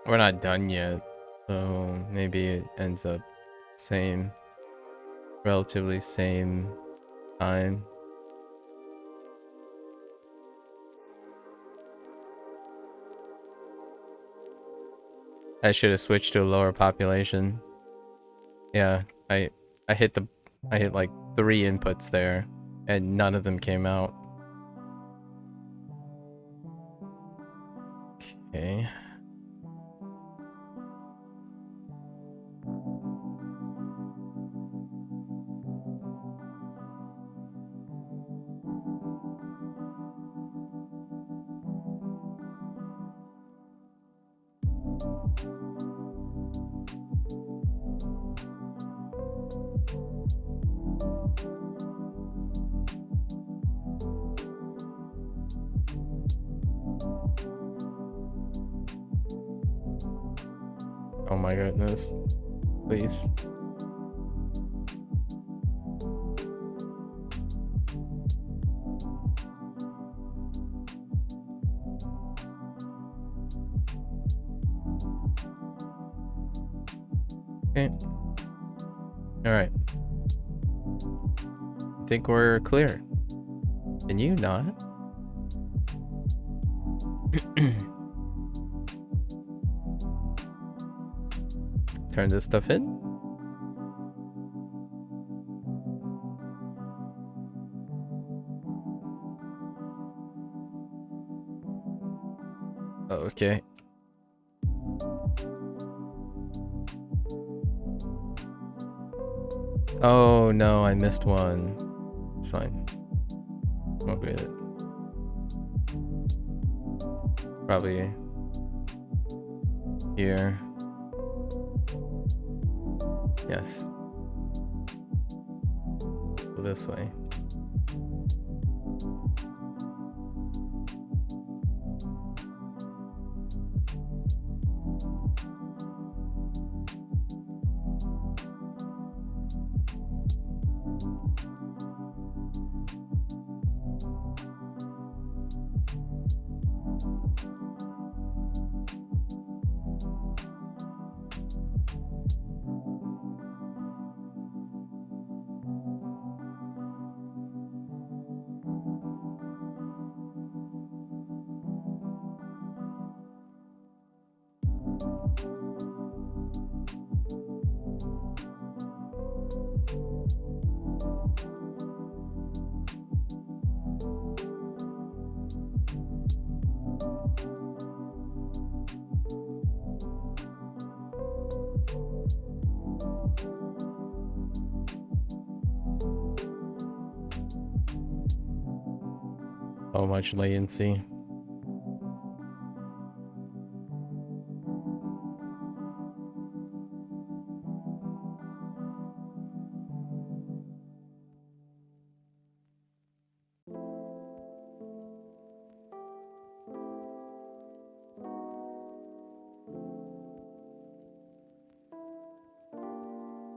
We're not done yet, so maybe it ends up relatively same time. I should have switched to a lower population. Yeah, I hit like 3 inputs there, and none of them came out. Okay. Oh my goodness. Please. Okay. Alright. I think we're clear. Can you not? Turn this stuff in? Okay. Oh no, I missed one. It's fine. Won't read it. Probably here. Yes. Go this way. So much latency.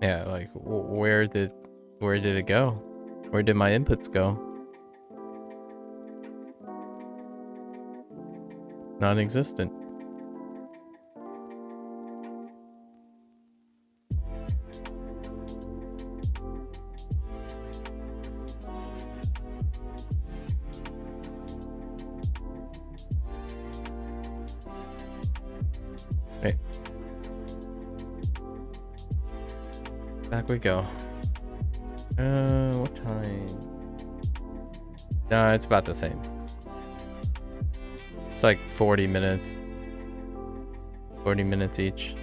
Yeah, like where did it go? Where did my inputs go? Non-existent. Okay. Back we go. What time? It's about the same. It's like 40 minutes. 40 minutes each.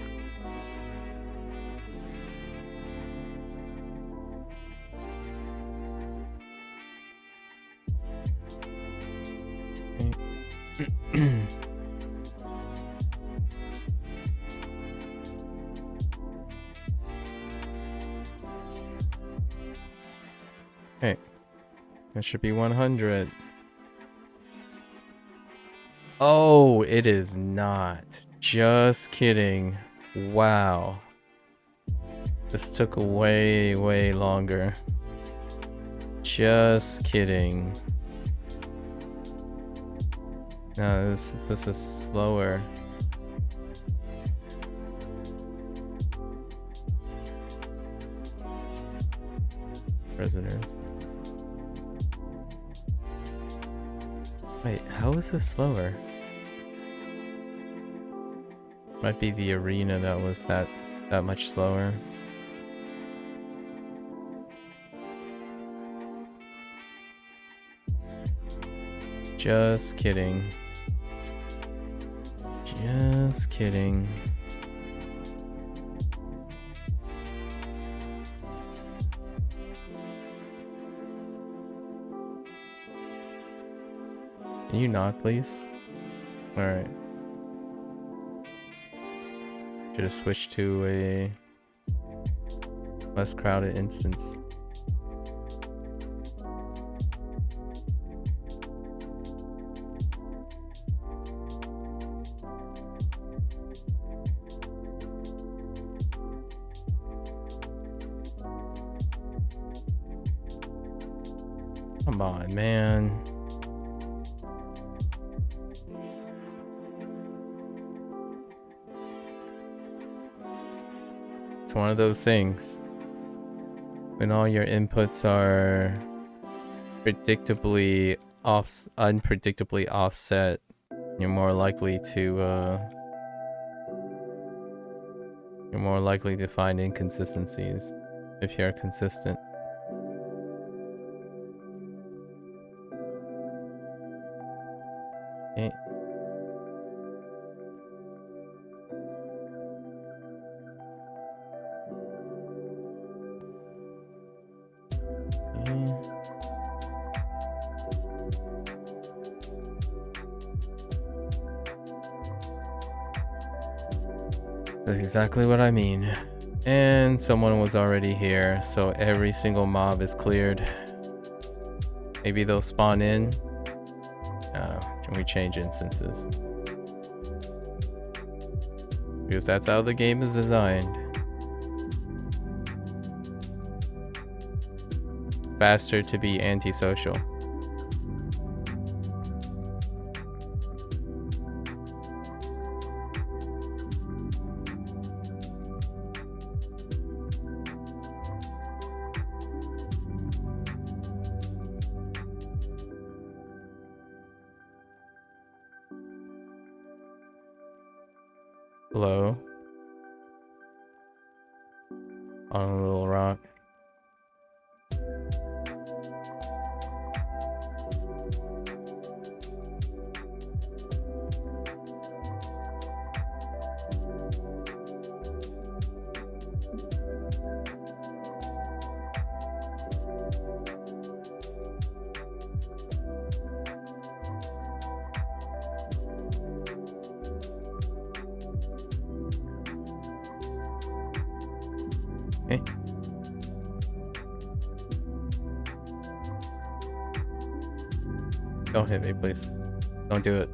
Okay. That should be 100. Oh, it is not. Just kidding. Wow. This took way, way longer. Just kidding. No, this is slower. Prisoners. Wait, how is this slower? Might be the arena that was that much slower. Just kidding. Just kidding. Can you not, please? Alright. Should have switched to a less crowded instance. Come on, man. It's one of those things. When all your inputs are unpredictably offset, you're more likely to find inconsistencies if you're consistent. Okay. That's exactly what I mean. And someone was already here, so every single mob is cleared. Maybe they'll spawn in. Can we change instances? Because that's how the game is designed. Faster to be antisocial. Hello. On a little rock. Don't hit me, please. Don't do it.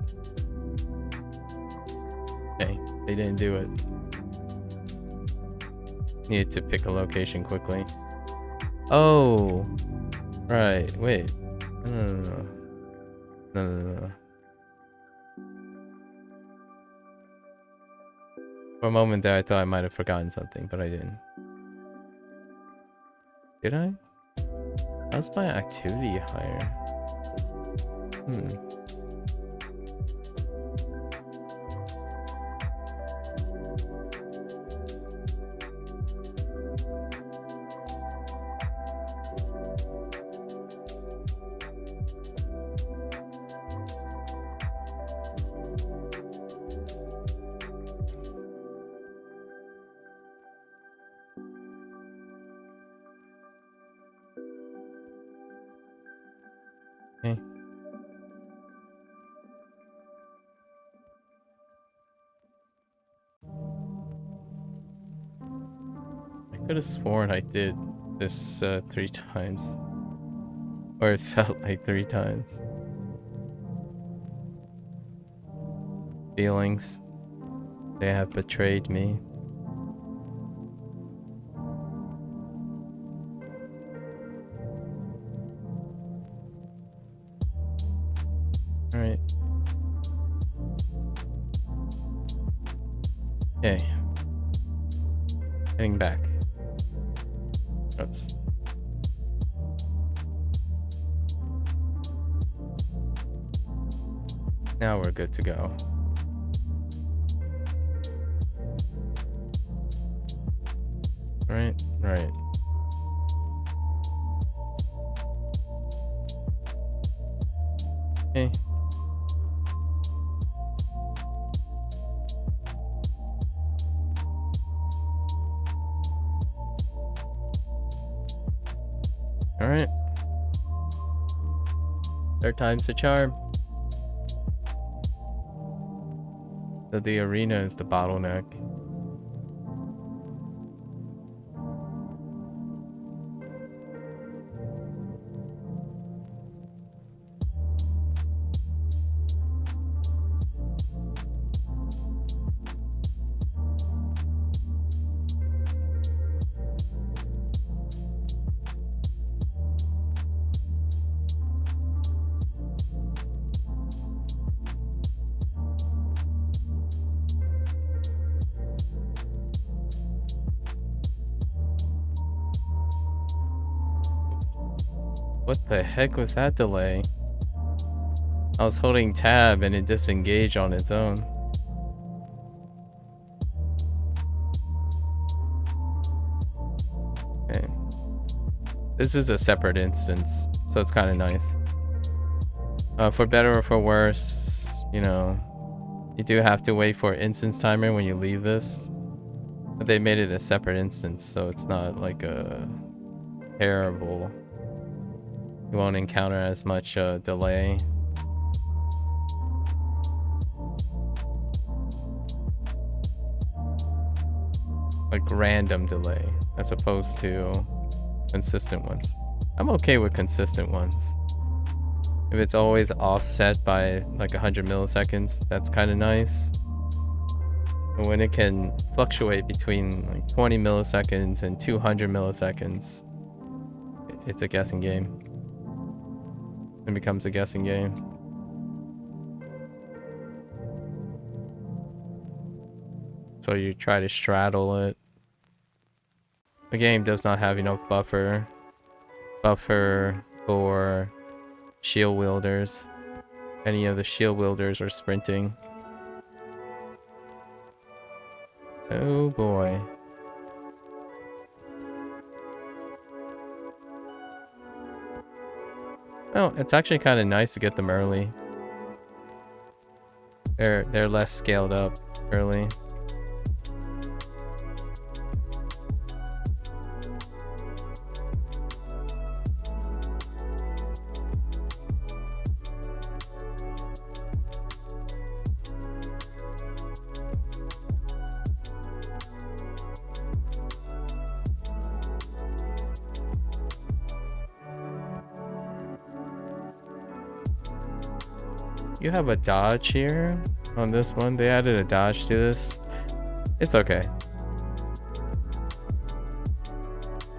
Okay, they didn't do it. Needed to pick a location quickly. Oh! Right, wait. No. For a moment there, I thought I might have forgotten something, but I didn't. Did I? How's my activity higher? Okay. I could have sworn I did this 3 times. Or it felt like 3 times. Feelings. They have betrayed me. Alright. Okay. Heading back. Oops. Now we're good to go. Right. Okay. All right. Third time's the charm. So the arena is the bottleneck. What the heck was that delay? I was holding tab and it disengaged on its own. Okay. This is a separate instance, so it's kind of nice. For better or for worse, you know, you do have to wait for instance timer when you leave this. But they made it a separate instance, so it's not like a terrible. You won't encounter as much delay. Like random delay as opposed to consistent ones. I'm okay with consistent ones. If it's always offset by like 100 milliseconds, that's kind of nice. But when it can fluctuate between like 20 milliseconds and 200 milliseconds, it's a guessing game. It becomes a guessing game. So you try to straddle it. The game does not have enough buffer for shield wielders. Any of the shield wielders are sprinting. Oh boy. Oh, it's actually kind of nice to get them early. They're less scaled up early. You have a dodge here on this one. They added a dodge to this. It's okay.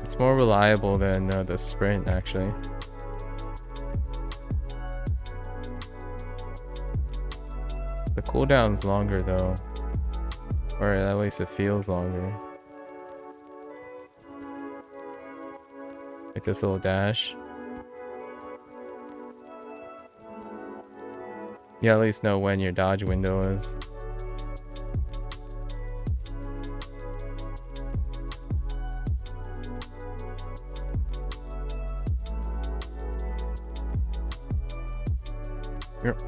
It's more reliable than the sprint, actually. The cooldown's longer though, or at least it feels longer. Like this little dash. You at least know when your dodge window is. Yep.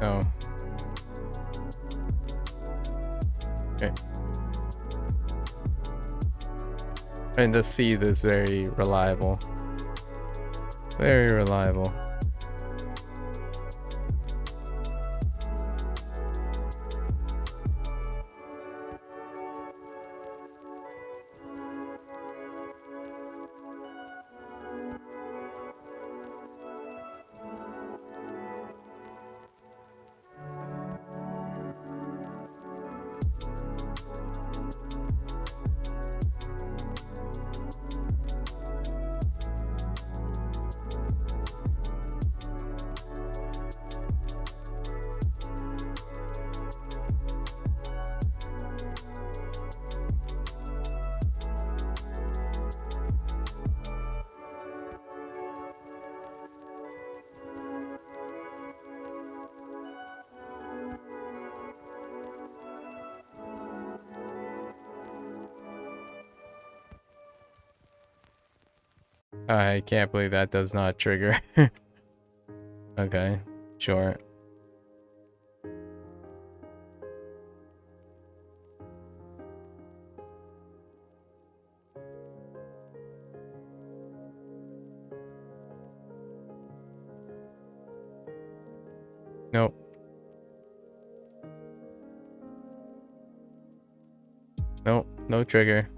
Oh. Okay. And the seed is very reliable. Very reliable. I can't believe that does not trigger. Okay, sure. Nope. Nope, no trigger.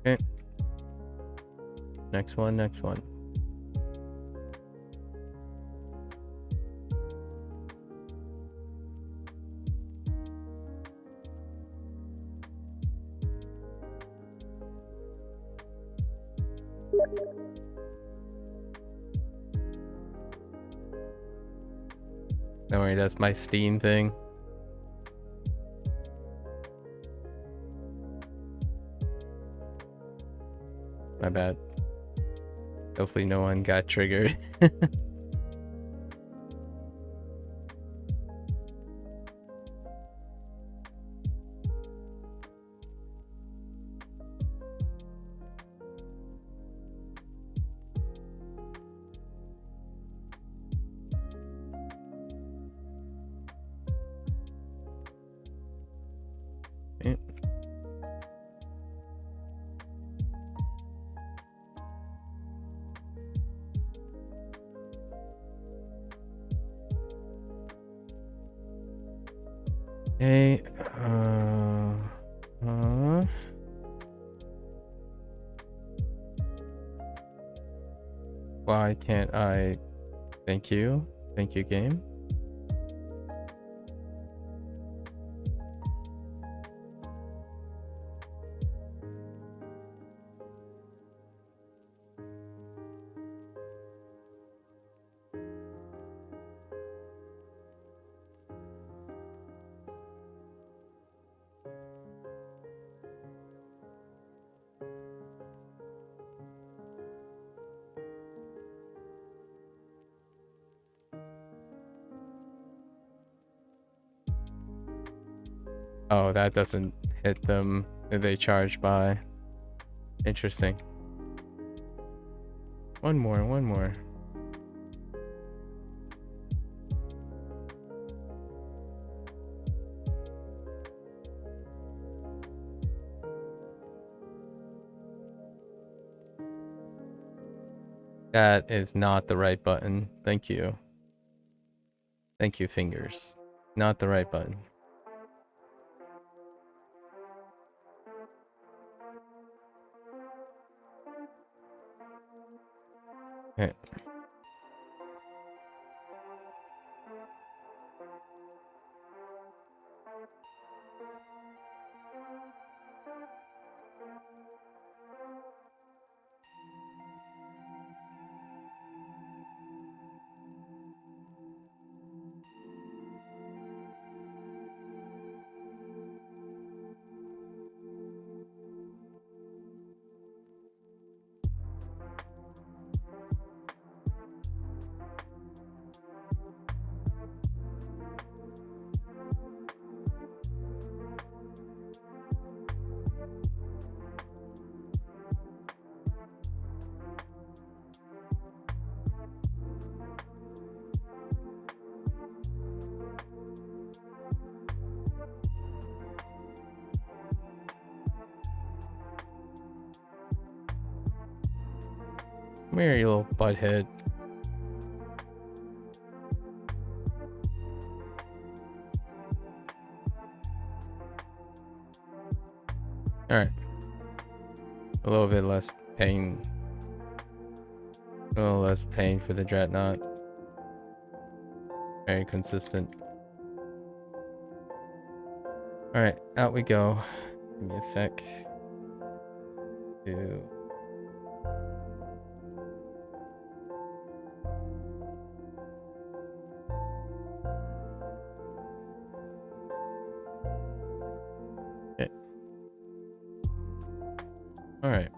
Okay. Next one, next one. Don't worry, that's my Steam thing. My bad. Hopefully no one got triggered. Okay. Hey, why can't I? Thank you game. Oh, that doesn't hit them if they charge by. Interesting. One more, one more. That is not the right button. Thank you. Thank you, fingers. Not the right button. Okay. Come here, you little butthead. Alright. A little bit less pain. A little less pain for the Dreadnought. Very consistent. Alright, out we go. Give me a sec. Two. Okay. Alright.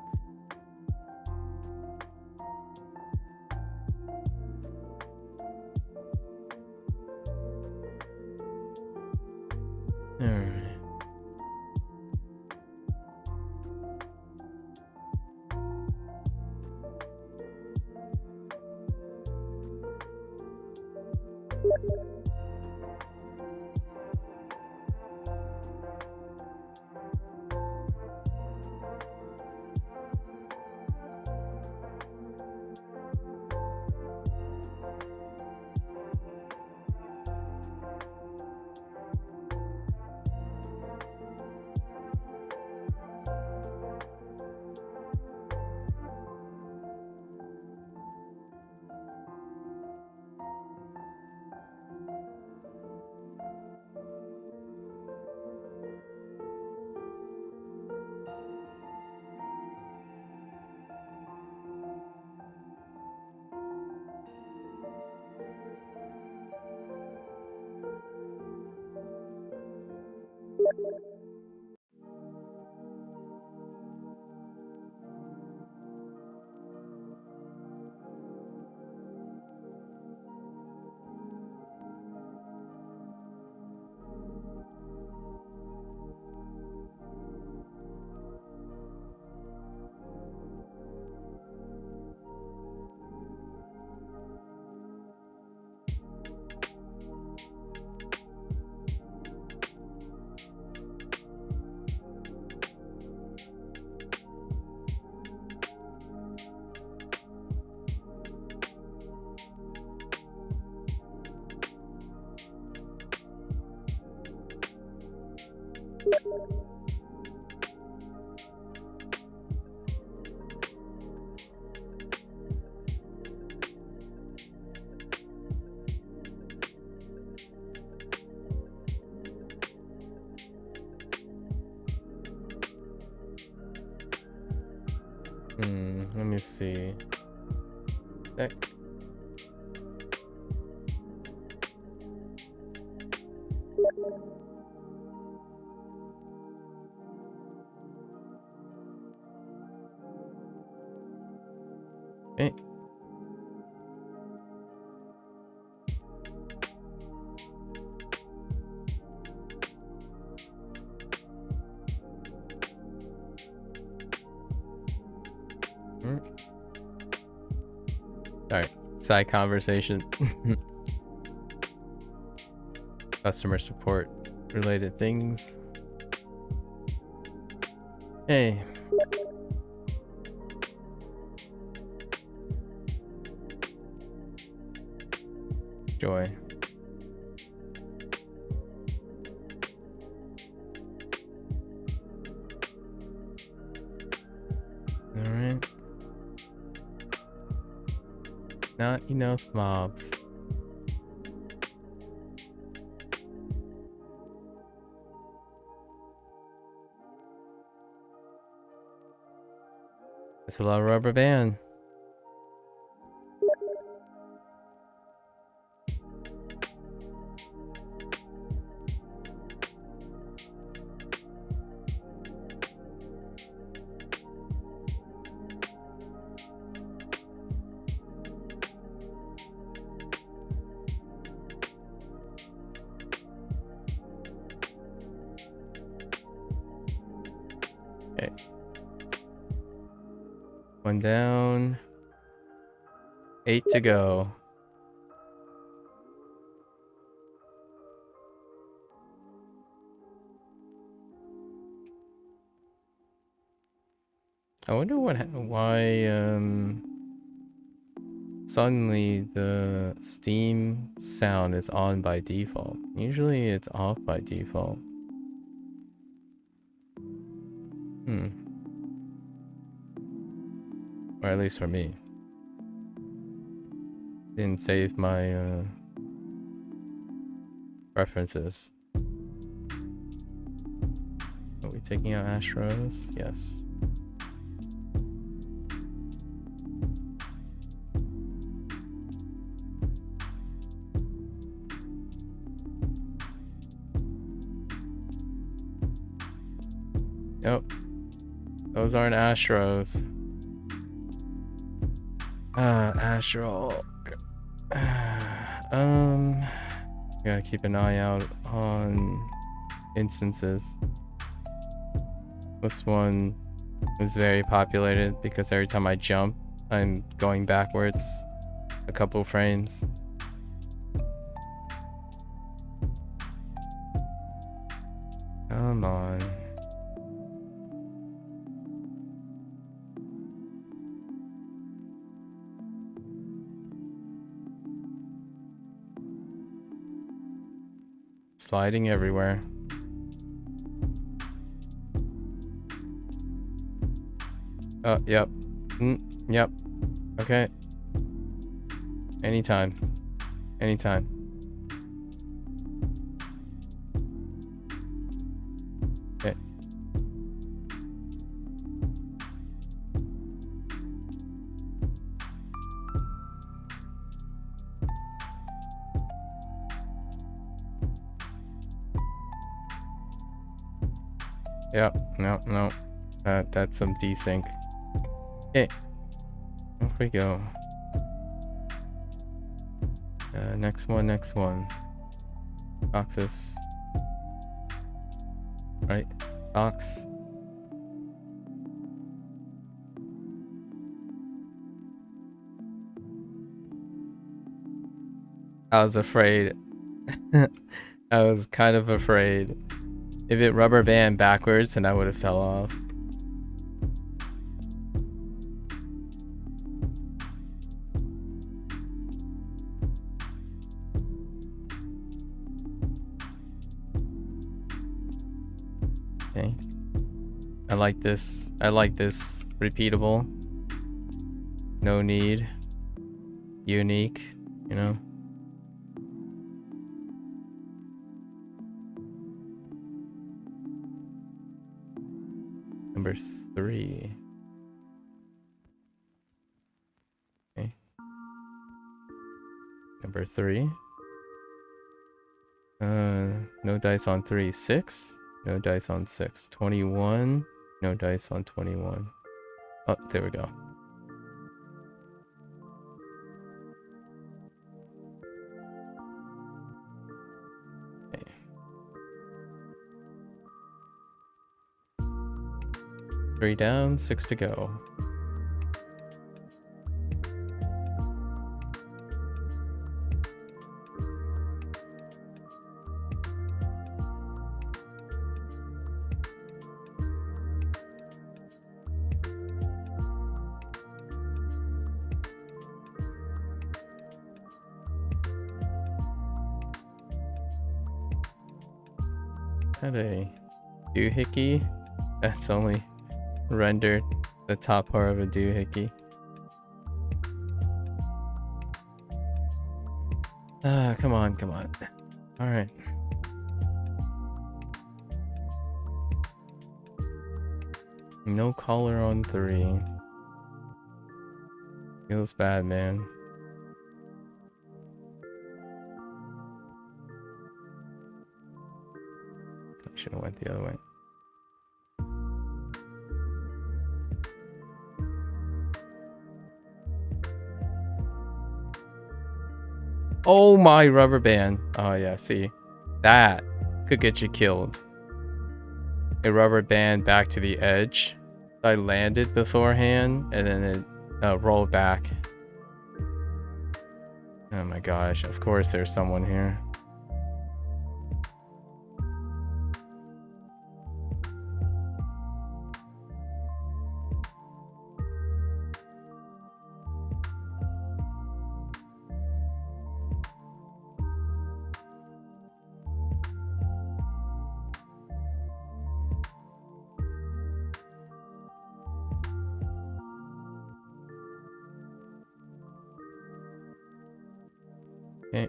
Let me see. Okay. Alright, side conversation. Customer support related things. Hey. Joy. Alright. Not enough mobs. It's a lot of rubber band. Okay. One down. 8 to go. I wonder why suddenly the Steam sound is on by default. Usually it's off by default. Or at least for me. Didn't save my preferences. Are we taking out Astros? Yes. Nope. Those aren't Astros. Astro. Gotta keep an eye out on instances. This one is very populated because every time I jump, I'm going backwards a couple frames. Come on. Sliding everywhere. Oh, yep. Yep. Okay. Anytime. Anytime. Okay. Yep. No. That's some desync. Okay. Off we go. Next one. Boxes. Right. Box. I was afraid. I was kind of afraid. If it rubber band backwards, then I would have fell off. Okay. I like this. Repeatable. No need. Unique, you know? Number 3. Okay. Number 3. No dice on 3. 6. No dice on 6. 21. No dice on 21. Oh, there we go. Okay. 3 down, 6 to go. Had a doohickey that's only rendered the top part of a doohickey. Come on. All right. No collar on 3. Feels bad, man. I should have went the other way. Oh my rubber band. Oh yeah, see. That could get you killed. A rubber band back to the edge. I landed beforehand and then it rolled back. Oh my gosh, of course there's someone here. Okay.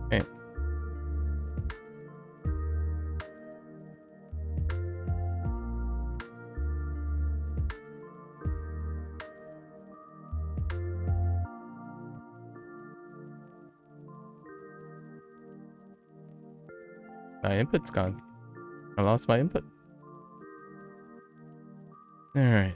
Okay. My input's gone. I lost my input. All right.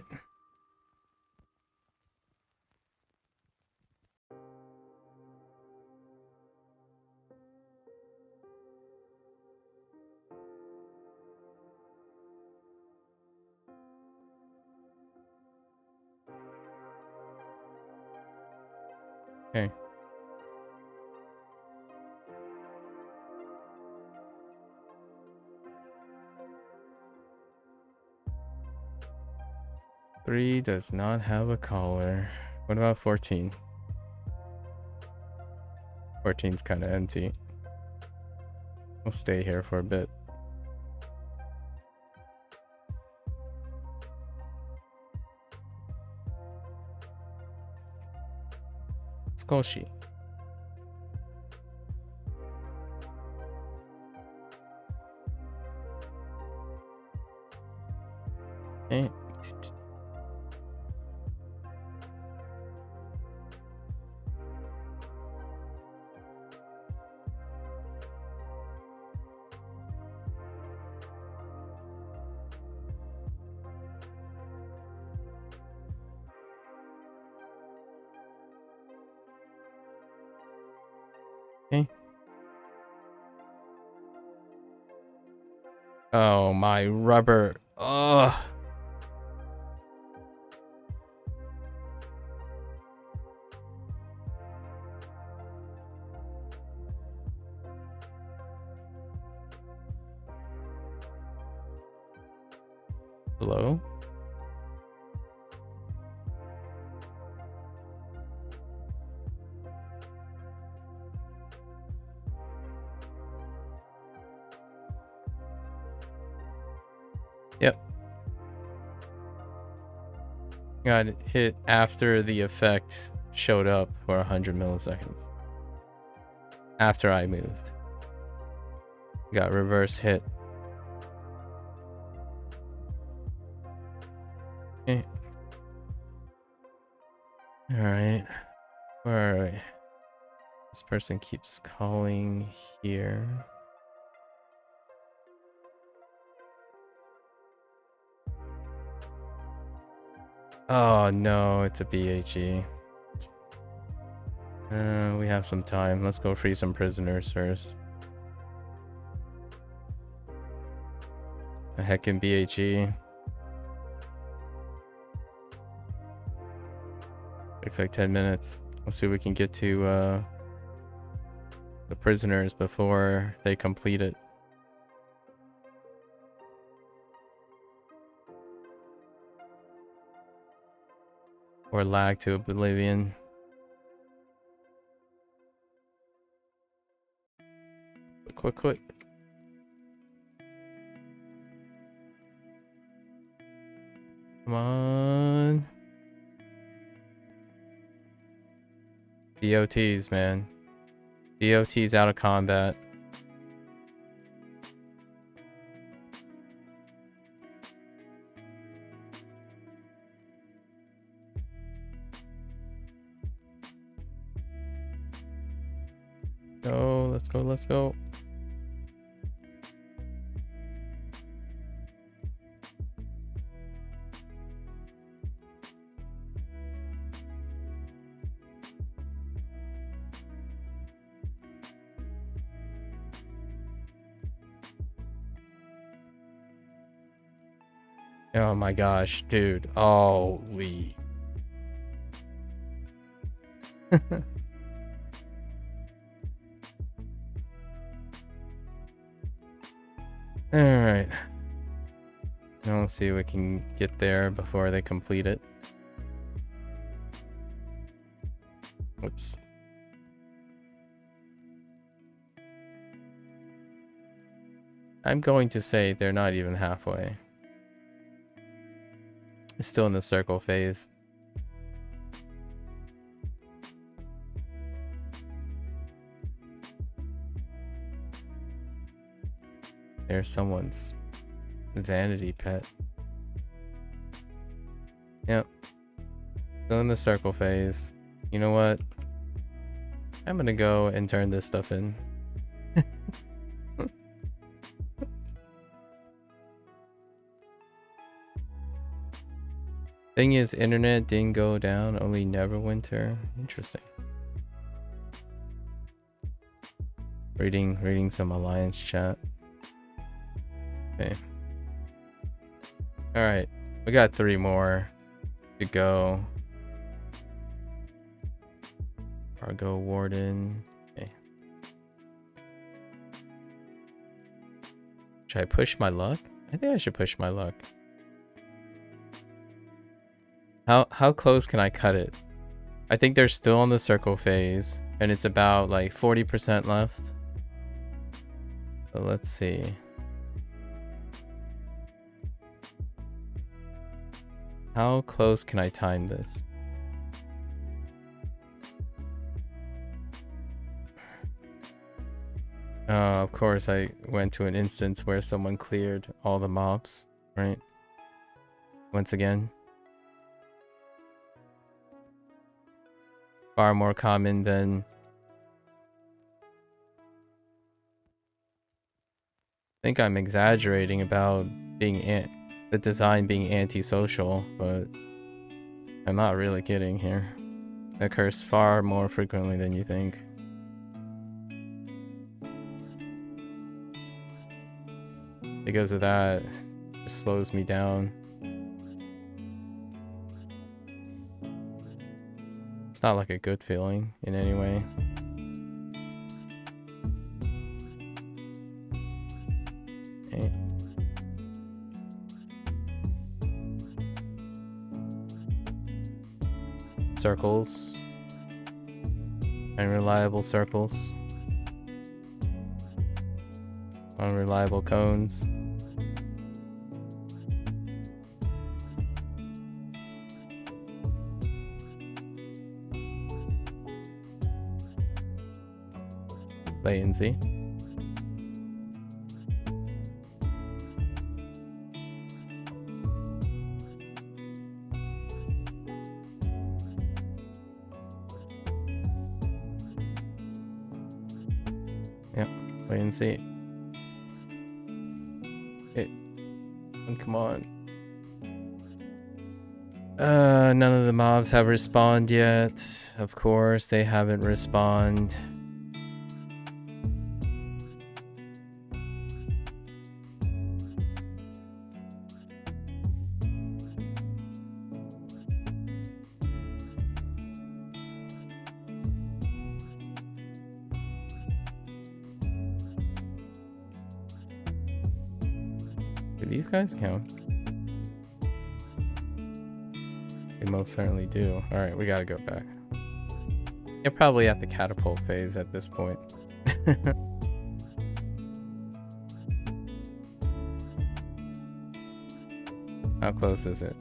Okay. Three does not have a collar. What about 14? 14's kind of empty. We'll stay here for a bit. Skull sheet. Okay. Okay. Oh, my rubber. Ugh. Hello? Yep. Got hit after the effect showed up for 100 milliseconds. After I moved. Got reverse hit. Okay. Alright. Where are we? This person keeps calling here. Oh no, it's a BHE. We have some time. Let's go free some prisoners first. A heckin' BHE. Looks like 10 minutes. Let's see if we can get to the prisoners before they complete it. Or lag to oblivion. Quick. Come on. DOTs, man. DOTs out of combat. Go, let's go. Oh my gosh, dude. Holy. Alright. Now let's see if we can get there before they complete it. Oops. I'm going to say they're not even halfway. It's still in the circle phase. There's someone's vanity pet. Yep. Still in the circle phase. You know what? I'm gonna go and turn this stuff in. Thing is, internet didn't go down, only Neverwinter. Interesting. Reading some alliance chat. Okay. Alright. We got 3 more to go. Cargo warden. Okay. Should I push my luck? I think I should push my luck. How close can I cut it? I think they're still on the circle phase, and it's about like 40% left. So let's see. How close can I time this? Of course, I went to an instance where someone cleared all the mobs, right? Once again. Far more common than... I think I'm exaggerating about being the design being antisocial, but I'm not really kidding here. It occurs far more frequently than you think. Because of that, it just slows me down. It's not like a good feeling in any way. Okay. Circles. Unreliable circles. Unreliable cones. Latency. Yep, wait and see. Come on. None of the mobs have respawned yet. Of course, they haven't respawned. Do these guys count? They most certainly do. Alright, we gotta go back. You're probably at the catapult phase at this point. How close is it?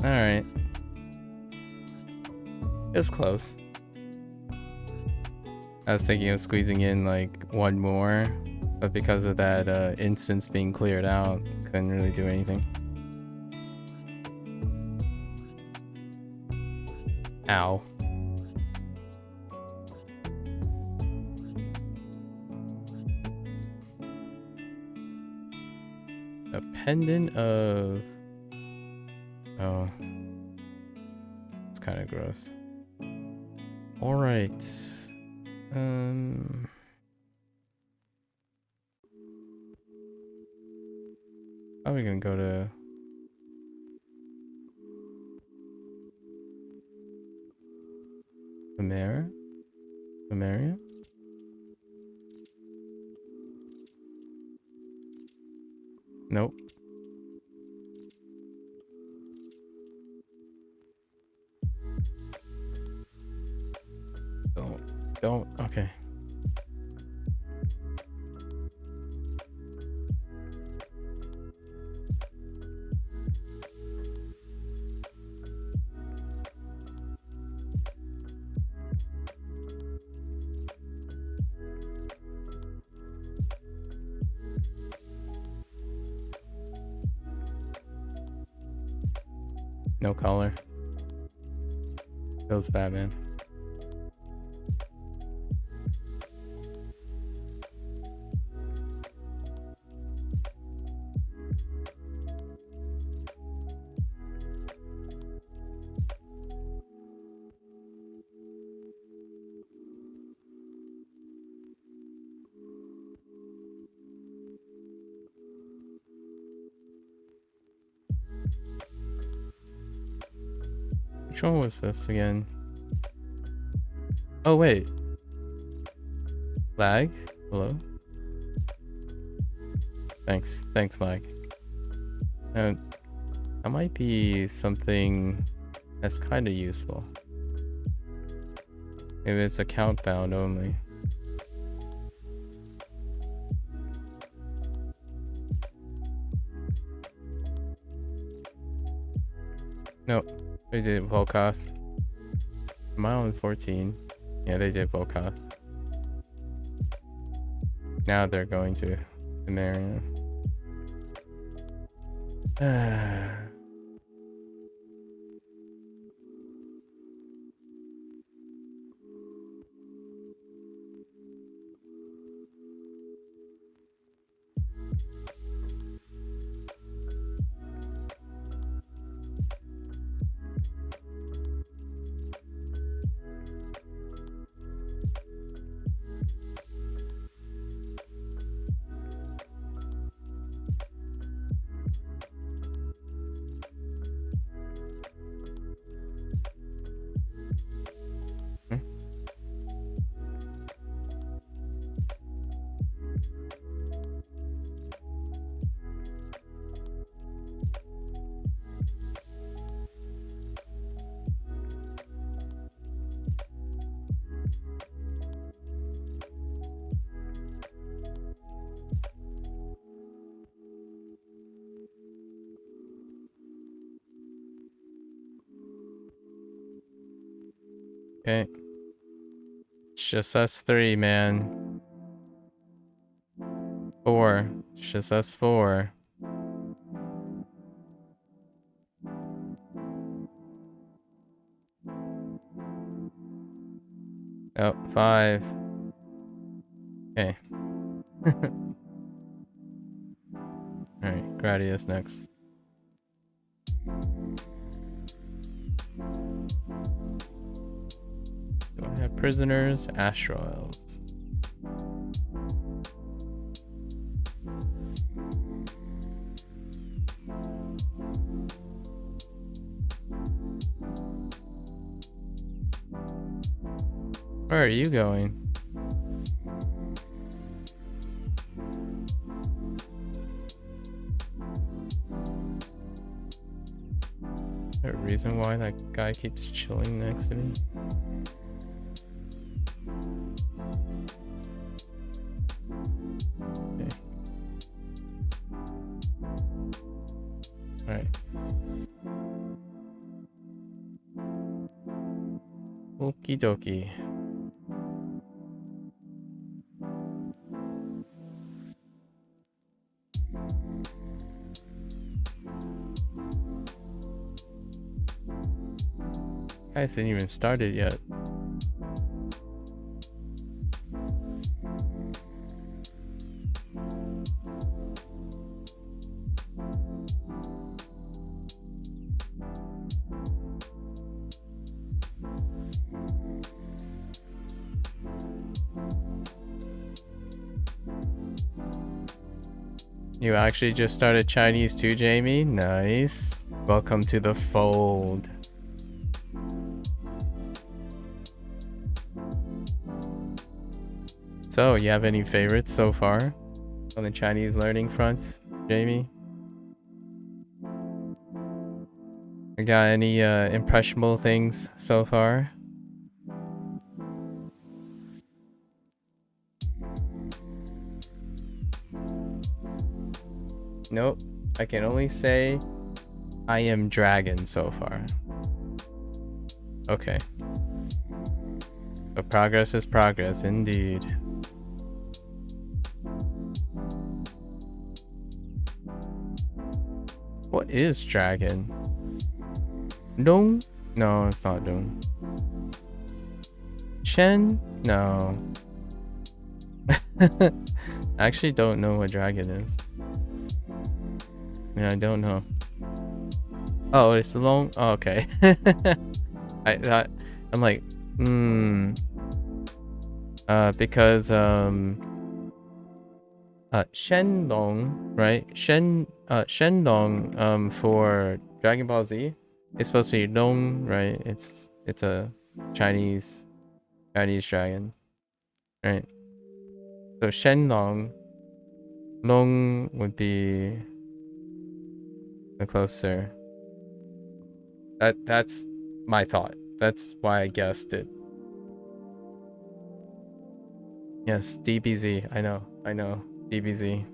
Alright. It's close. I was thinking of squeezing in like one more, but because of that instance being cleared out, couldn't really do anything. Ow. A pendant of... Oh. It's kind of gross. Alright. How are we gonna go to... Samaria? Nope. Don't, okay. No color. Feels bad, man. Which one was this again? Oh, wait. Lag? Hello? Thanks, lag. That might be something that's kind of useful. If it's account bound only. Nope, they did Volkoth. Am I on 14? Yeah, they did Volkoth. Now they're going to Marion. Okay. It's just us three, man. 4. It's just us 4. Oh, 5. Okay. Alright, Gradius next. Do I have prisoners? Astrals. Where are you going? Is there a reason why that guy keeps chilling next to me? Okay. Alright. Okie dokie. Guys didn't even start it yet. You actually just started Chinese too, Jamie? Nice. Welcome to the fold. So, you have any favorites so far on the Chinese learning front, Jamie? You got any impressionable things so far? Nope. I can only say I am dragon so far. Okay. But progress is progress, indeed. What is dragon? Dong? No, it's not Dong. Shen? No. I actually don't know what dragon is. Yeah, I don't know. Oh, it's long. Oh, okay. I'm like, because Shenlong, right? Shenlong for Dragon Ball Z. It's supposed to be Long, right? It's a Chinese dragon, right? So Shenlong, Long would be the closer. That's my thought. That's why I guessed it. Yes, DBZ. I know. DBZ.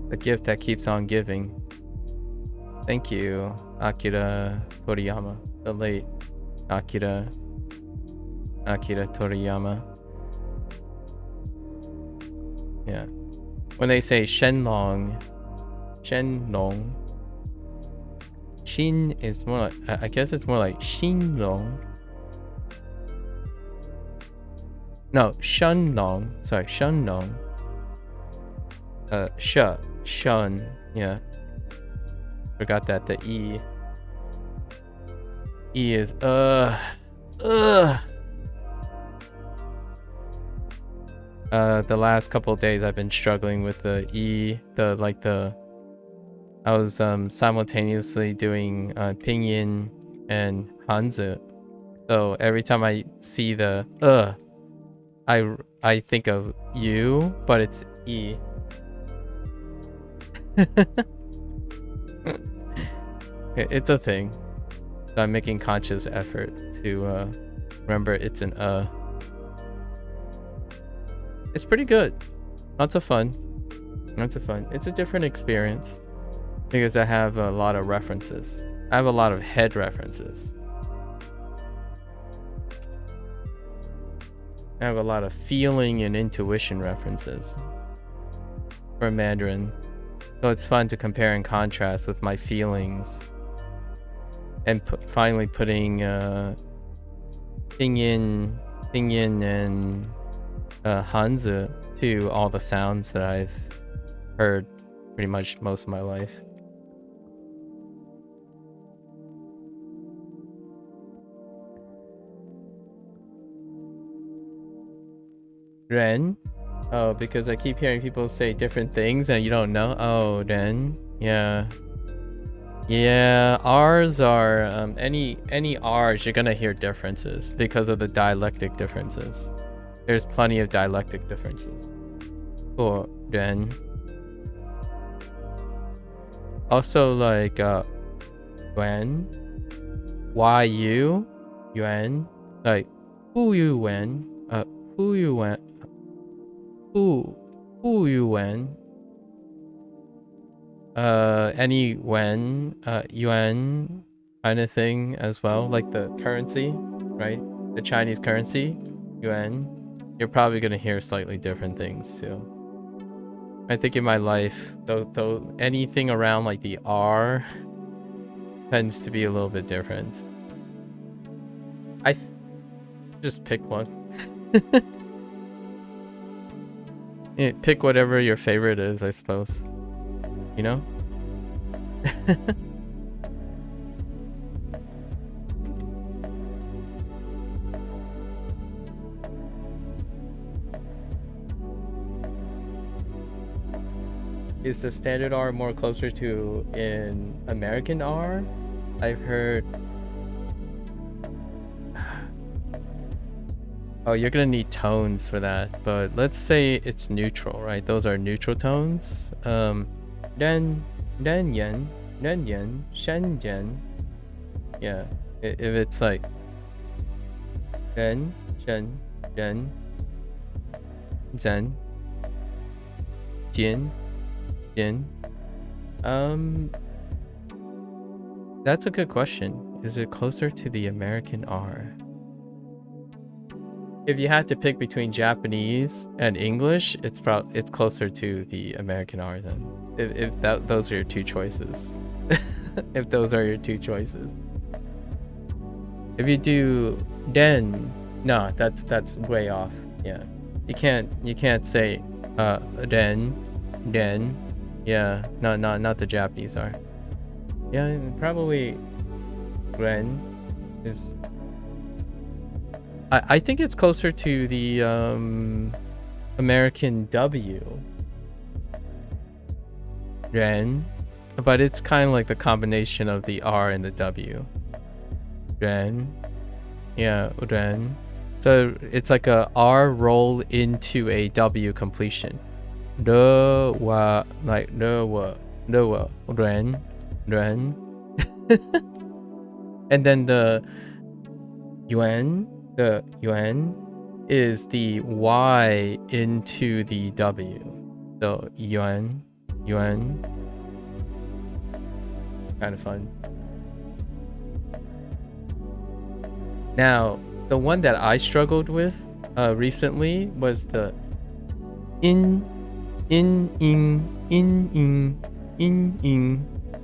The gift that keeps on giving. Thank you, Akira Toriyama. The late Akira Toriyama. Yeah. When they say Shenlong, Shin is more like, I guess it's more like Shinlong. No, Shunlong. Sorry, Shunlong. Shun. Yeah. Forgot that the E is the last couple of days I've been struggling with the E, I was simultaneously doing Pinyin and Hanzi. So every time I see the I think of you, but it's E. It's a thing. So I'm making conscious effort to remember it's an It's pretty good. Lots of fun. It's a different experience because I have a lot of references. I have a lot of head references. I have a lot of feeling and intuition references for Mandarin. So it's fun to compare and contrast with my feelings and finally putting Pinyin and Hanzi to all the sounds that I've heard pretty much most of my life. Ren? Oh, because I keep hearing people say different things and you don't know? Oh, Ren? Yeah. Yeah, R's are, any R's, you're gonna hear differences because of the dialectic differences. There's plenty of dialectic differences. Oh, Ren. Also, like, Yuan, Yuan, like, Hu Yuan, Hu Yuan, Hu Yuan, any Wen, Yuan kind of thing as well, like the currency, right? The Chinese currency, Yuan. You're probably gonna hear slightly different things too. I think in my life, though anything around like the R tends to be a little bit different. Just pick one. Yeah, pick whatever your favorite is, I suppose. You know? Is the standard R more closer to an American R? I've heard... Oh, you're gonna need tones for that, but let's say it's neutral, right? Those are neutral tones. Ren yen, shen yen. Yeah, if it's like ren, shen, ren, zen, jin, jin. That's a good question. Is it closer to the American R? If you had to pick between Japanese and English, it's closer to the American R then. If those are your two choices. If those are your two choices. If you do den, no, that's way off. Yeah. You can't say den. Yeah, no, not the Japanese R. Yeah, probably Ren is I think it's closer to the American W. Ren. But it's kind of like the combination of the R and the W. Ren. Yeah, Ren. So it's like a R roll into a W completion. No wa, like no wa, Ren. And then the yuan is the Y into the W. So yuan. Kind of fun. Now, the one that I struggled with recently was the in.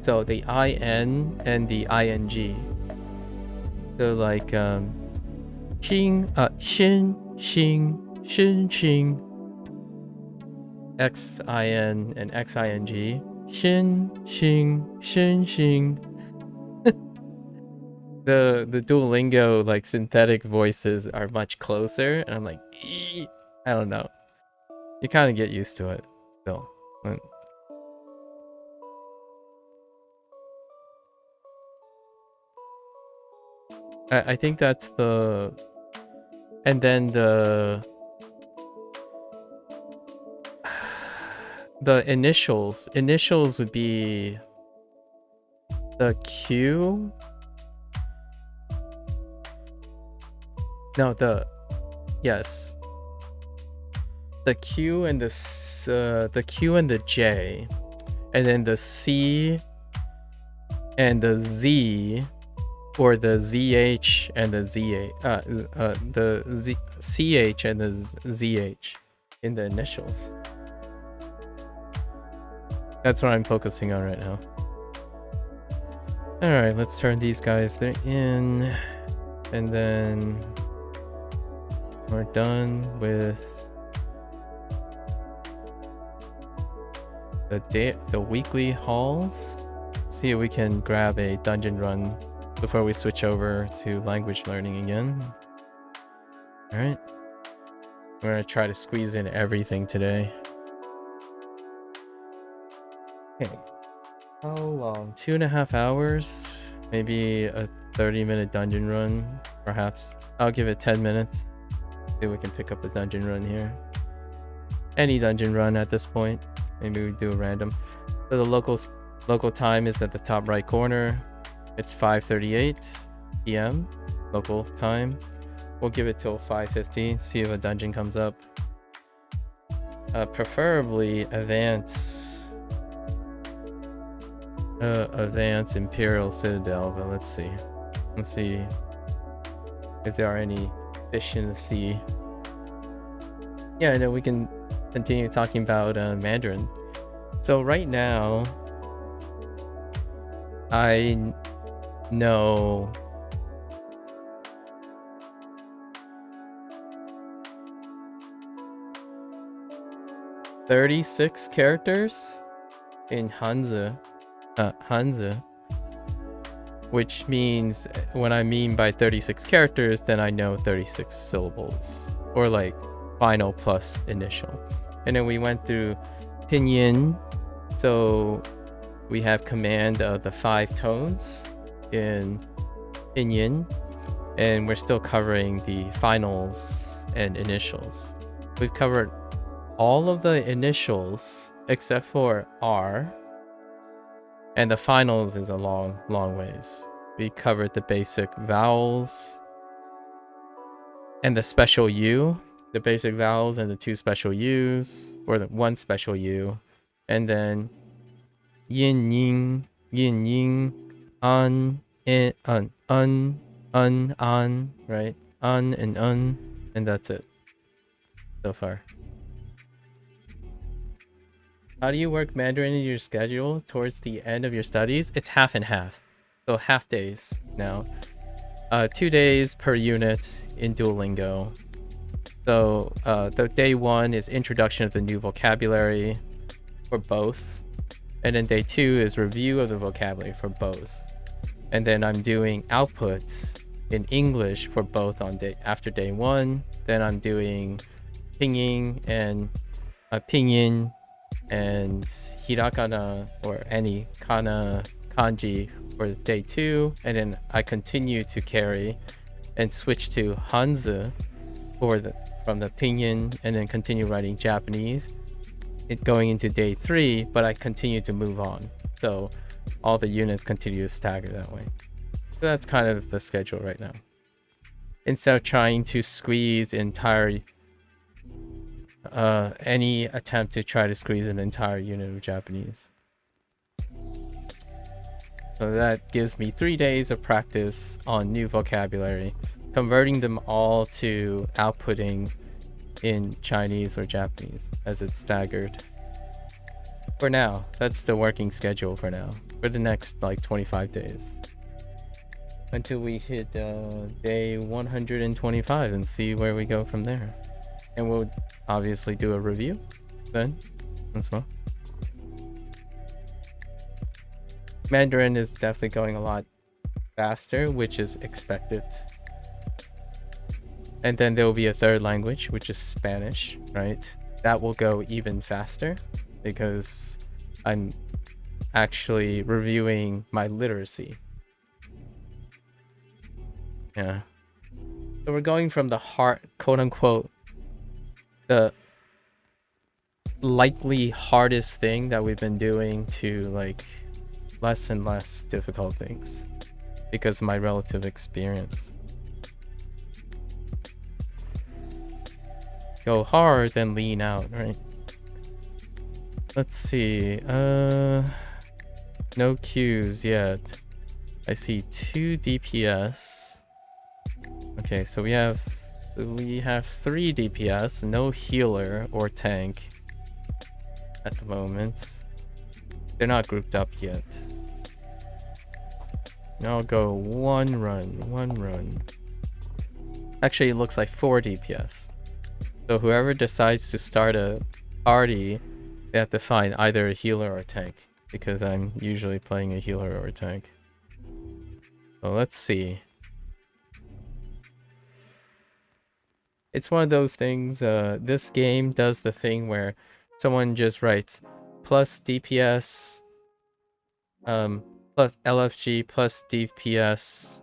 So the IN and the ING. So like xin, XIN and XING. Xin. The Duolingo like synthetic voices are much closer, and I'm like, I don't know. You kind of get used to it still. I think that's the, and then the initials would be the Q. No, yes. The Q and the Q and the J, and then the C and the Z, or the ZH and the ZH, the CH and the ZH in the initials. That's what I'm focusing on right now. All right, let's turn these guys. They're in, and then we're done with the weekly hauls. See if we can grab a dungeon run before we switch over to language learning again. All right, we're gonna try to squeeze in everything today. Okay, how long? 2.5 hours, maybe a 30-minute dungeon run, perhaps. I'll give it 10 minutes. See if we can pick up a dungeon run here. Any dungeon run at this point. Maybe we do a random. So the local time is at the top right corner. It's 5:38 p.m. local time. We'll give it till 5:50. See if a dungeon comes up. Preferably advance Imperial Citadel, but let's see. Let's see if there are any fish in the sea. Yeah, and then we can continue talking about Mandarin. So right now, I know $36 characters in Hanzi, which means when I mean by 36 characters, then I know 36 syllables, or like final plus initial. And then we went through pinyin, so we have command of the 5 tones in pinyin, and we're still covering the finals and initials. We've covered all of the initials except for R, and the finals is a long ways. We covered the basic vowels and the special U, the basic vowels and the 2 special U's, or the 1 special U, and then yin ying, an, right? An and and that's it so far. How do you work Mandarin in your schedule towards the end of your studies? It's half and half. So half days now. 2 days per unit in Duolingo. So the day 1 is introduction of the new vocabulary for both. And then day 2 is review of the vocabulary for both. And then I'm doing outputs in English for both on after day 1. Then I'm doing pinging and pinyin and hiragana or any kana kanji for day 2, and then I continue to carry and switch to Hanzi from the pinyin, and then continue writing Japanese. It going into day 3, but I continue to move on. So all the units continue to stagger that way. So that's kind of the schedule right now. Instead of trying to squeeze any attempt to try to squeeze an entire unit of Japanese. So that gives me 3 days of practice on new vocabulary, converting them all to outputting in Chinese or Japanese as it's staggered. For now, that's the working schedule for now, for the next like 25 days. Until we hit day 125 and see where we go from there. And we'll obviously do a review then as well. Mandarin is definitely going a lot faster, which is expected. And then there will be a third language, which is Spanish, right? That will go even faster because I'm actually reviewing my literacy. Yeah. So we're going from the hard, quote unquote, the likely hardest thing that we've been doing to like less and less difficult things because of my relative experience. Go hard, then lean out, right? Let's see. No Qs yet. I see 2 DPS. Okay, so we have 3 DPS, no healer or tank at the moment. They're not grouped up yet. Now I'll go one run. Actually, it looks like 4 DPS. So whoever decides to start a party, they have to find either a healer or a tank, because I'm usually playing a healer or a tank. So let's see. It's one of those things, this game does the thing where someone just writes plus DPS, plus LFG, plus DPS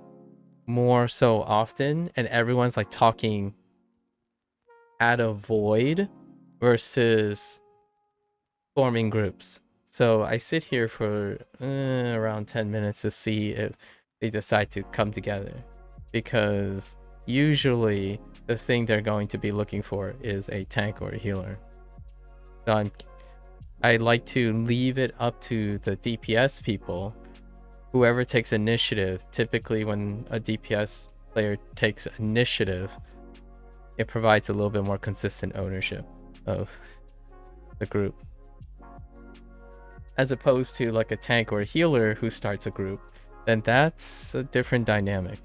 more so often, and everyone's like talking at a void versus forming groups. So I sit here for around 10 minutes to see if they decide to come together, because usually the thing they're going to be looking for is a tank or a healer. So I like to leave it up to the DPS people. Whoever takes initiative, typically when a DPS player takes initiative, it provides a little bit more consistent ownership of the group, as opposed to like a tank or a healer who starts a group. Then that's a different dynamic.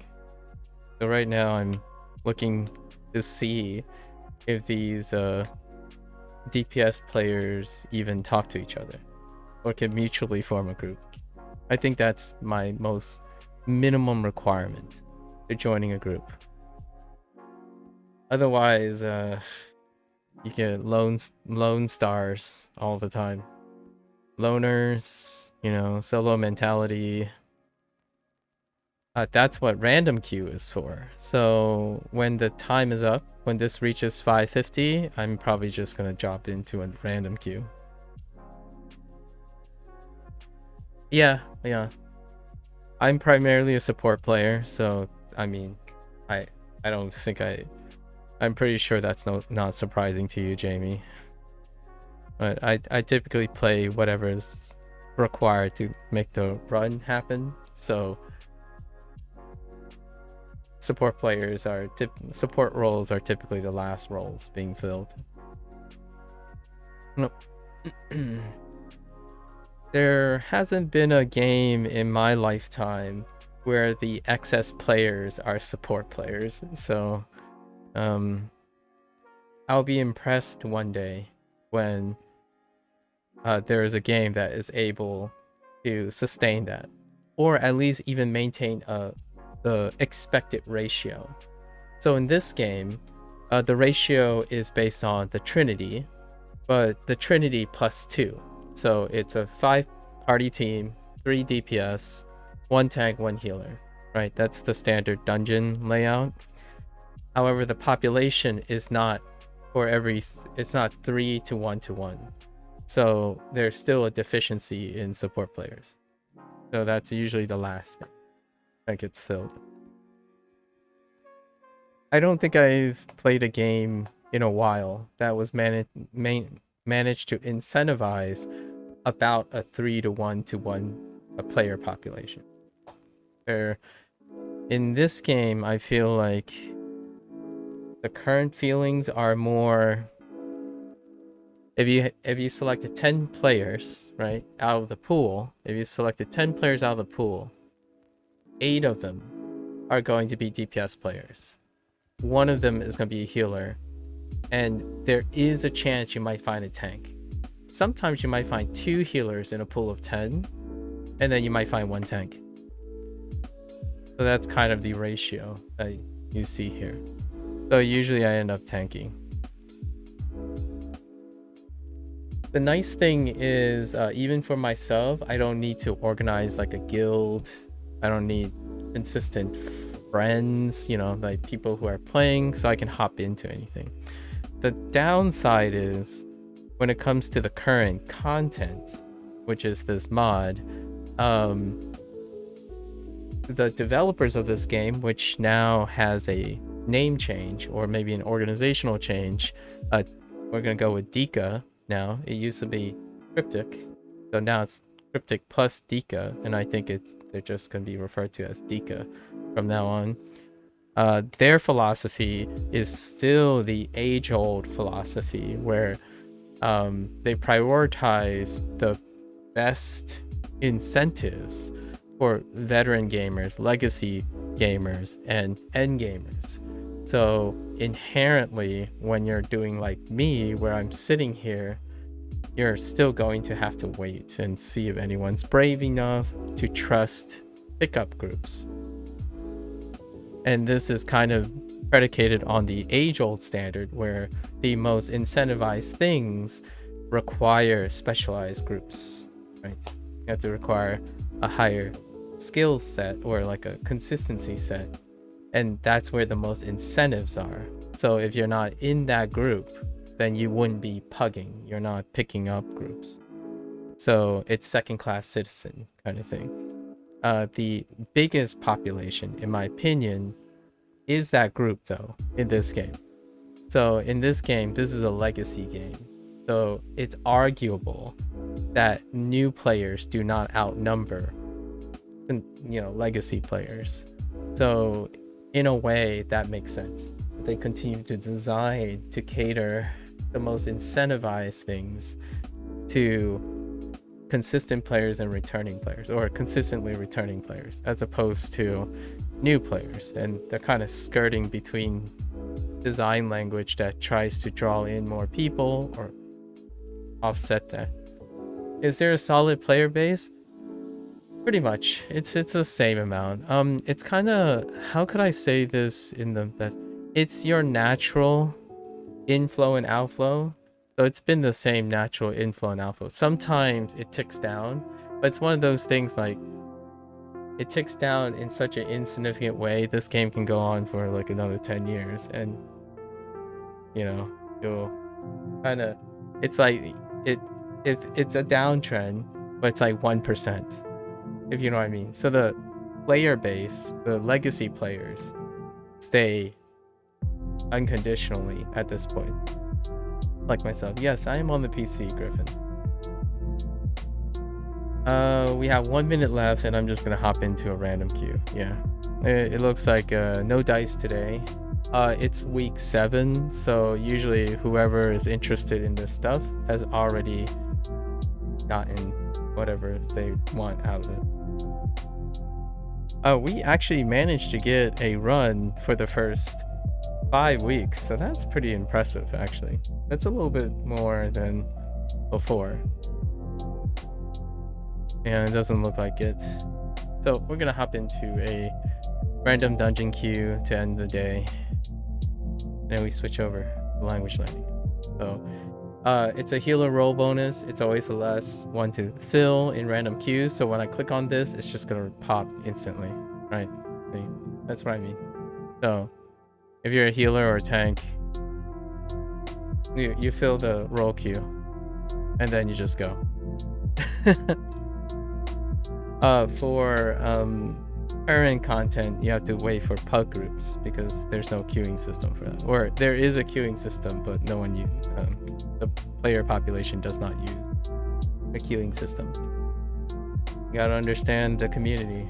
So right now I'm looking to see if these DPS players even talk to each other or can mutually form a group. I think that's my most minimum requirement to joining a group. Otherwise, you get lone stars all the time. Loners, you know, solo mentality. That's what random queue is for. So when the time is up, when this reaches 550, I'm probably just gonna drop into a random queue. Yeah. I'm primarily a support player, so I mean, I don't think I'm pretty sure that's not surprising to you, Jamie. But I typically play whatever is required to make the run happen. So support roles are typically the last roles being filled. Nope. There hasn't been a game in my lifetime where the excess players are support players. So I'll be impressed one day when there is a game that is able to sustain that, or at least even maintain the expected ratio. So in this game, The ratio is based on the Trinity, but the Trinity plus 2. So it's a 5-party team, 3 DPS, 1 tank, 1 healer, right? That's the standard dungeon layout. However, the population is not it's not 3 to 1 to 1. So there's still a deficiency in support players. So that's usually the last thing that gets filled. I don't think I've played a game in a while that was managed to incentivize about a 3 to 1 to 1 a player population. Where in this game, I feel like the current feelings are more, if you selected 10 players, right, out of the pool, if you selected 10 players out of the pool, 8 of them are going to be DPS players. 1 of them is going to be a healer, and there is a chance you might find a tank. Sometimes you might find 2 healers in a pool of 10, and then you might find 1 tank. So that's kind of the ratio that you see here. So usually I end up tanking. The nice thing is, even for myself, I don't need to organize like a guild. I don't need consistent friends, you know, like people who are playing, so I can hop into anything. The downside is when it comes to the current content, which is this mod, the developers of this game, which now has a name change or maybe an organizational change, we're gonna go with Dika now. It used to be Cryptic, so now it's Cryptic plus Dika, and I think they're just gonna be referred to as Dika from now on. Their philosophy is still the age-old philosophy where they prioritize the best incentives for veteran gamers, legacy gamers, and end gamers. So inherently, when you're doing like me, where I'm sitting here, you're still going to have to wait and see if anyone's brave enough to trust pickup groups. And this is kind of predicated on the age-old standard where the most incentivized things require specialized groups, right? You have to require a higher skill set or like a consistency set, and that's where the most incentives are. So if you're not in that group, then you wouldn't be pugging, you're not picking up groups. So it's second-class citizen kind of thing. The biggest population, in my opinion, is that group though in this game. So in this game, this is a legacy game, so it's arguable that new players do not outnumber, you know, legacy players. So in a way that makes sense. They continue to design to cater the most incentivized things to consistent players and returning players, or consistently returning players, as opposed to new players. And they're kind of skirting between design language that tries to draw in more people or offset that. Is there a solid player base? Pretty much. It's the same amount. It's kind of, how could I say this in the best? It's your natural inflow and outflow. So it's been the same natural inflow and outflow. Sometimes it ticks down, but it's one of those things like it ticks down in such an insignificant way. This game can go on for like another 10 years, and you know, you'll kind of, it's like it's a downtrend, but it's like 1%, if you know what I mean. So the player base, the legacy players, stay unconditionally at this point. Like myself. Yes, I am on the PC, Griffin. We have 1 minute left, and I'm just gonna hop into a random queue. Yeah, it looks like no dice today. It's week 7, so usually whoever is interested in this stuff has already gotten whatever they want out of it. We actually managed to get a run for the first 5 weeks, so that's pretty impressive. Actually, that's a little bit more than before, and it doesn't look like it. So we're gonna hop into a random dungeon queue to end the day. and we switch over to language learning. So it's a healer roll bonus. It's always the last one to fill in random queues. So when I click on this, it's just gonna pop instantly, right? See? That's what I mean. So if you're a healer or a tank, you fill the roll queue, and then you just go. For current content, you have to wait for pug groups because there's no queuing system for that. Or there is a queuing system, but no one the player population does not use a queuing system. You gotta understand the community.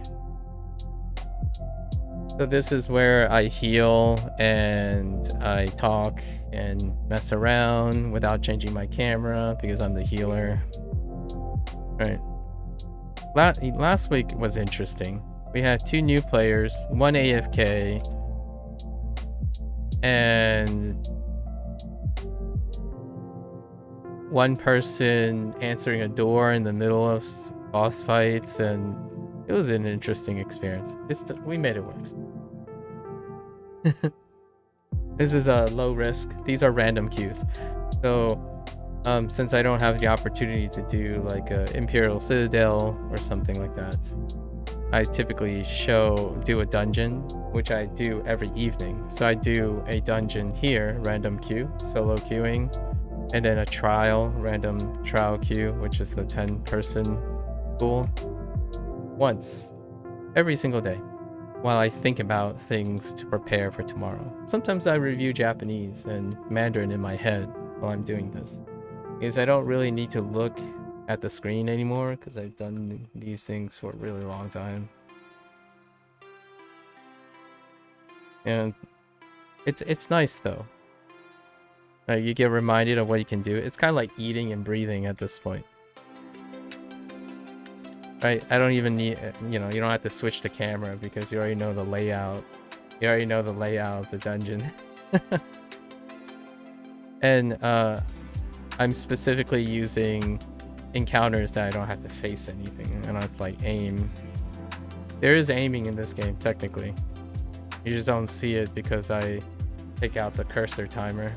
So this is where I heal and I talk and mess around without changing my camera because I'm the healer. Right. Last week was interesting. We had 2 new players, 1 AFK, and 1 person answering a door in the middle of boss fights, and it was an interesting experience. We made it work. This is a low risk. These are random queues. So since I don't have the opportunity to do like a Imperial Citadel or something like that, I typically do a dungeon, which I do every evening. So I do a dungeon here, random queue, solo queuing, and then a trial, random trial queue, which is the 10-person pool, once every single day while I think about things to prepare for tomorrow. Sometimes I review Japanese and Mandarin in my head while I'm doing this, because I don't really need to look at the screen anymore because I've done these things for a really long time. And it's nice though. You get reminded of what you can do. It's kind of like eating and breathing at this point. Right? I don't even need, you don't have to switch the camera because you already know the layout. You already know the layout of the dungeon. And I'm specifically using encounters that I don't have to face anything. I don't have to like aim. There is aiming in this game, technically. You just don't see it because I take out the cursor timer.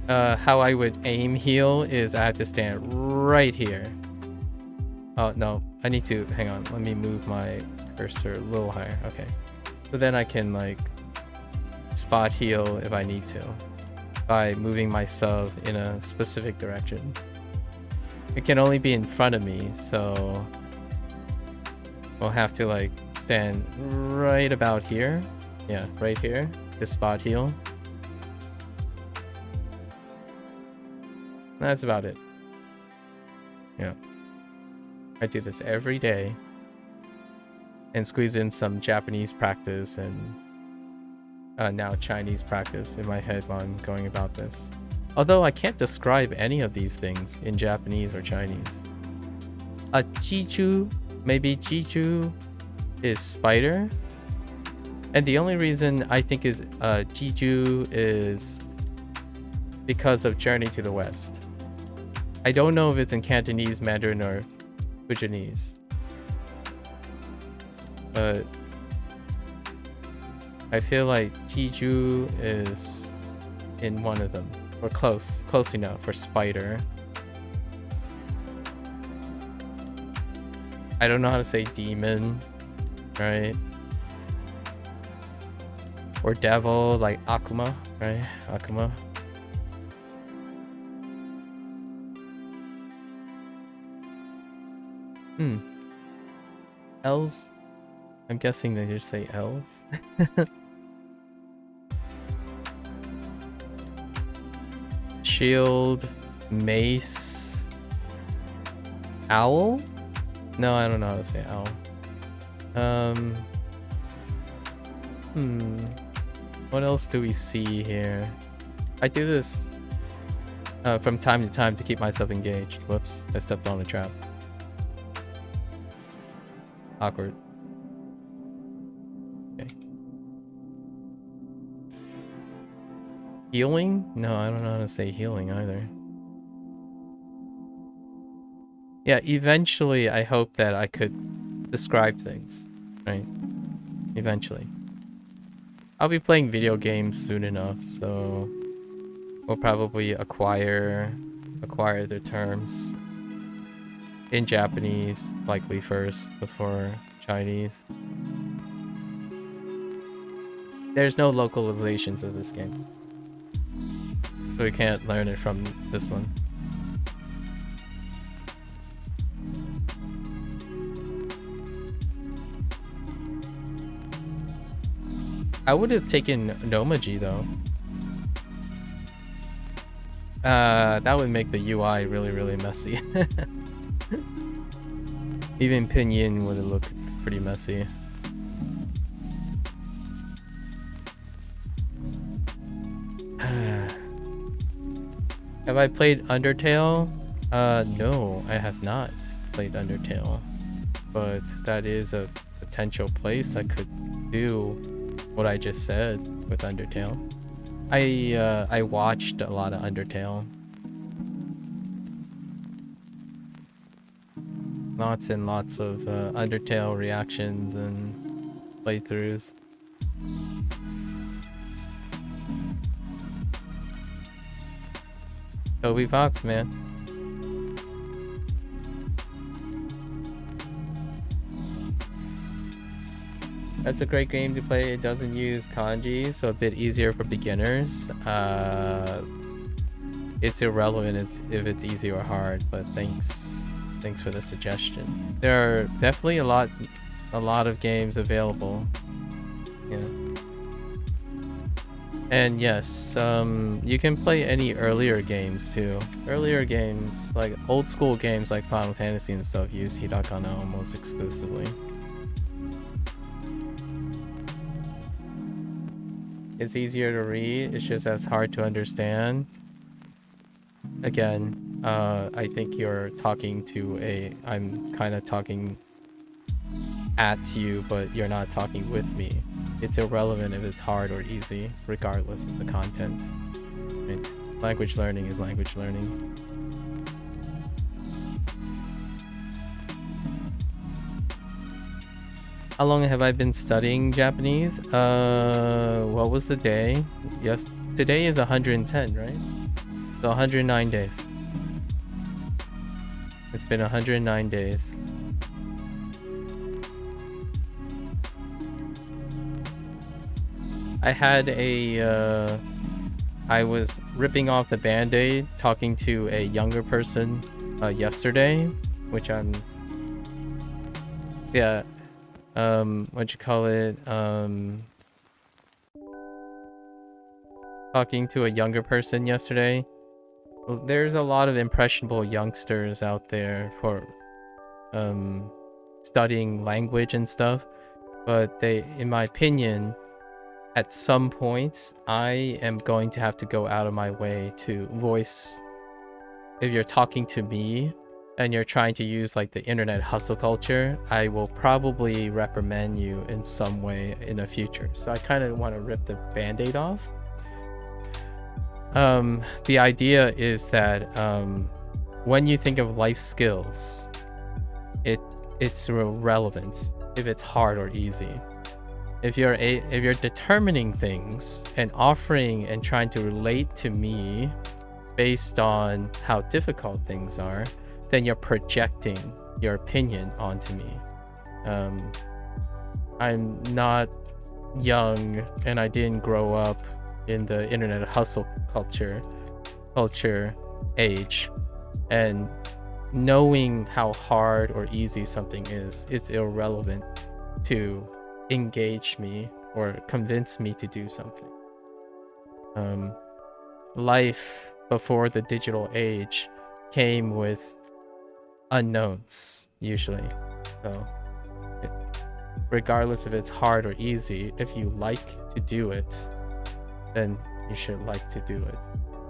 How I would aim heal is I have to stand right here. Oh no, I need to, hang on, let me move my cursor a little higher. Okay, so then I can like spot heal if I need to by moving my sub in a specific direction. It can only be in front of me, so we'll have to like stand right about here. Yeah, right here to spot heal. That's about it. Yeah. I do this every day and squeeze in some Japanese practice and now Chinese practice in my head while I'm going about this. Although I can't describe any of these things in Japanese or Chinese. Chichu, maybe Chichu is spider. And the only reason I think is Chichu is because of Journey to the West. I don't know if it's in Cantonese, Mandarin, or Fujianese. But I feel like Jeju is in one of them. Or close enough for spider. I don't know how to say demon, right? Or devil, like Akuma, right? Akuma. L's? I'm guessing they just say L's. Shield, mace, owl? No, I don't know how to say owl. What else do we see here? I do this from time to time to keep myself engaged. Whoops, I stepped on a trap. Awkward. Okay. Healing? No, I don't know how to say healing either. Yeah, eventually I hope that I could describe things, right? eventually. I'll be playing video games soon enough, so we'll probably acquire the terms in Japanese, likely first before Chinese. There's no localizations of this game, so we can't learn it from this one. I would have taken Nomaji though. That would make the UI really messy. Even Pinyin would look pretty messy. Have I played Undertale? No, I have not played Undertale, but that is a potential place I could do what I just said with Undertale. I watched a lot of Undertale. Lots and lots of Undertale reactions and playthroughs. Toby Fox, man. That's a great game to play. It doesn't use kanji, so a bit easier for beginners. It's irrelevant if it's easy or hard, but thanks for the suggestion. There are definitely a lot of games available. Yeah. And yes, you can play any earlier games too. Earlier games, like old school games like Final Fantasy and stuff, use Hiragana almost exclusively. It's easier to read, it's just as hard to understand. Again, I think you're talking to I'm kind of talking at you, but you're not talking with me. It's irrelevant if it's hard or easy, regardless of the content. Right? Language learning is language learning. How long have I been studying Japanese? What was the day? Yes, today is 110, right? So 109 days. It's been 109 days. I had I was ripping off the band-aid talking to a younger person yesterday, which I'm, yeah, what you call it, talking to a younger person yesterday. There's a lot of impressionable youngsters out there for studying language and stuff, but they, in my opinion, at some point, I am going to have to go out of my way to voice. If you're talking to me and you're trying to use like the internet hustle culture, I will probably reprimand you in some way in the future. So I kind of want to rip the band-aid off. The idea is that when you think of life skills, it's relevant if it's hard or easy. If you're determining things and offering and trying to relate to me based on how difficult things are, then you're projecting your opinion onto me. I'm not young and I didn't grow up in the internet hustle culture age, and knowing how hard or easy something is, it's irrelevant to engage me or convince me to do something. Life before the digital age came with unknowns usually, so regardless if it's hard or easy, if you like to do it, then you should like to do it.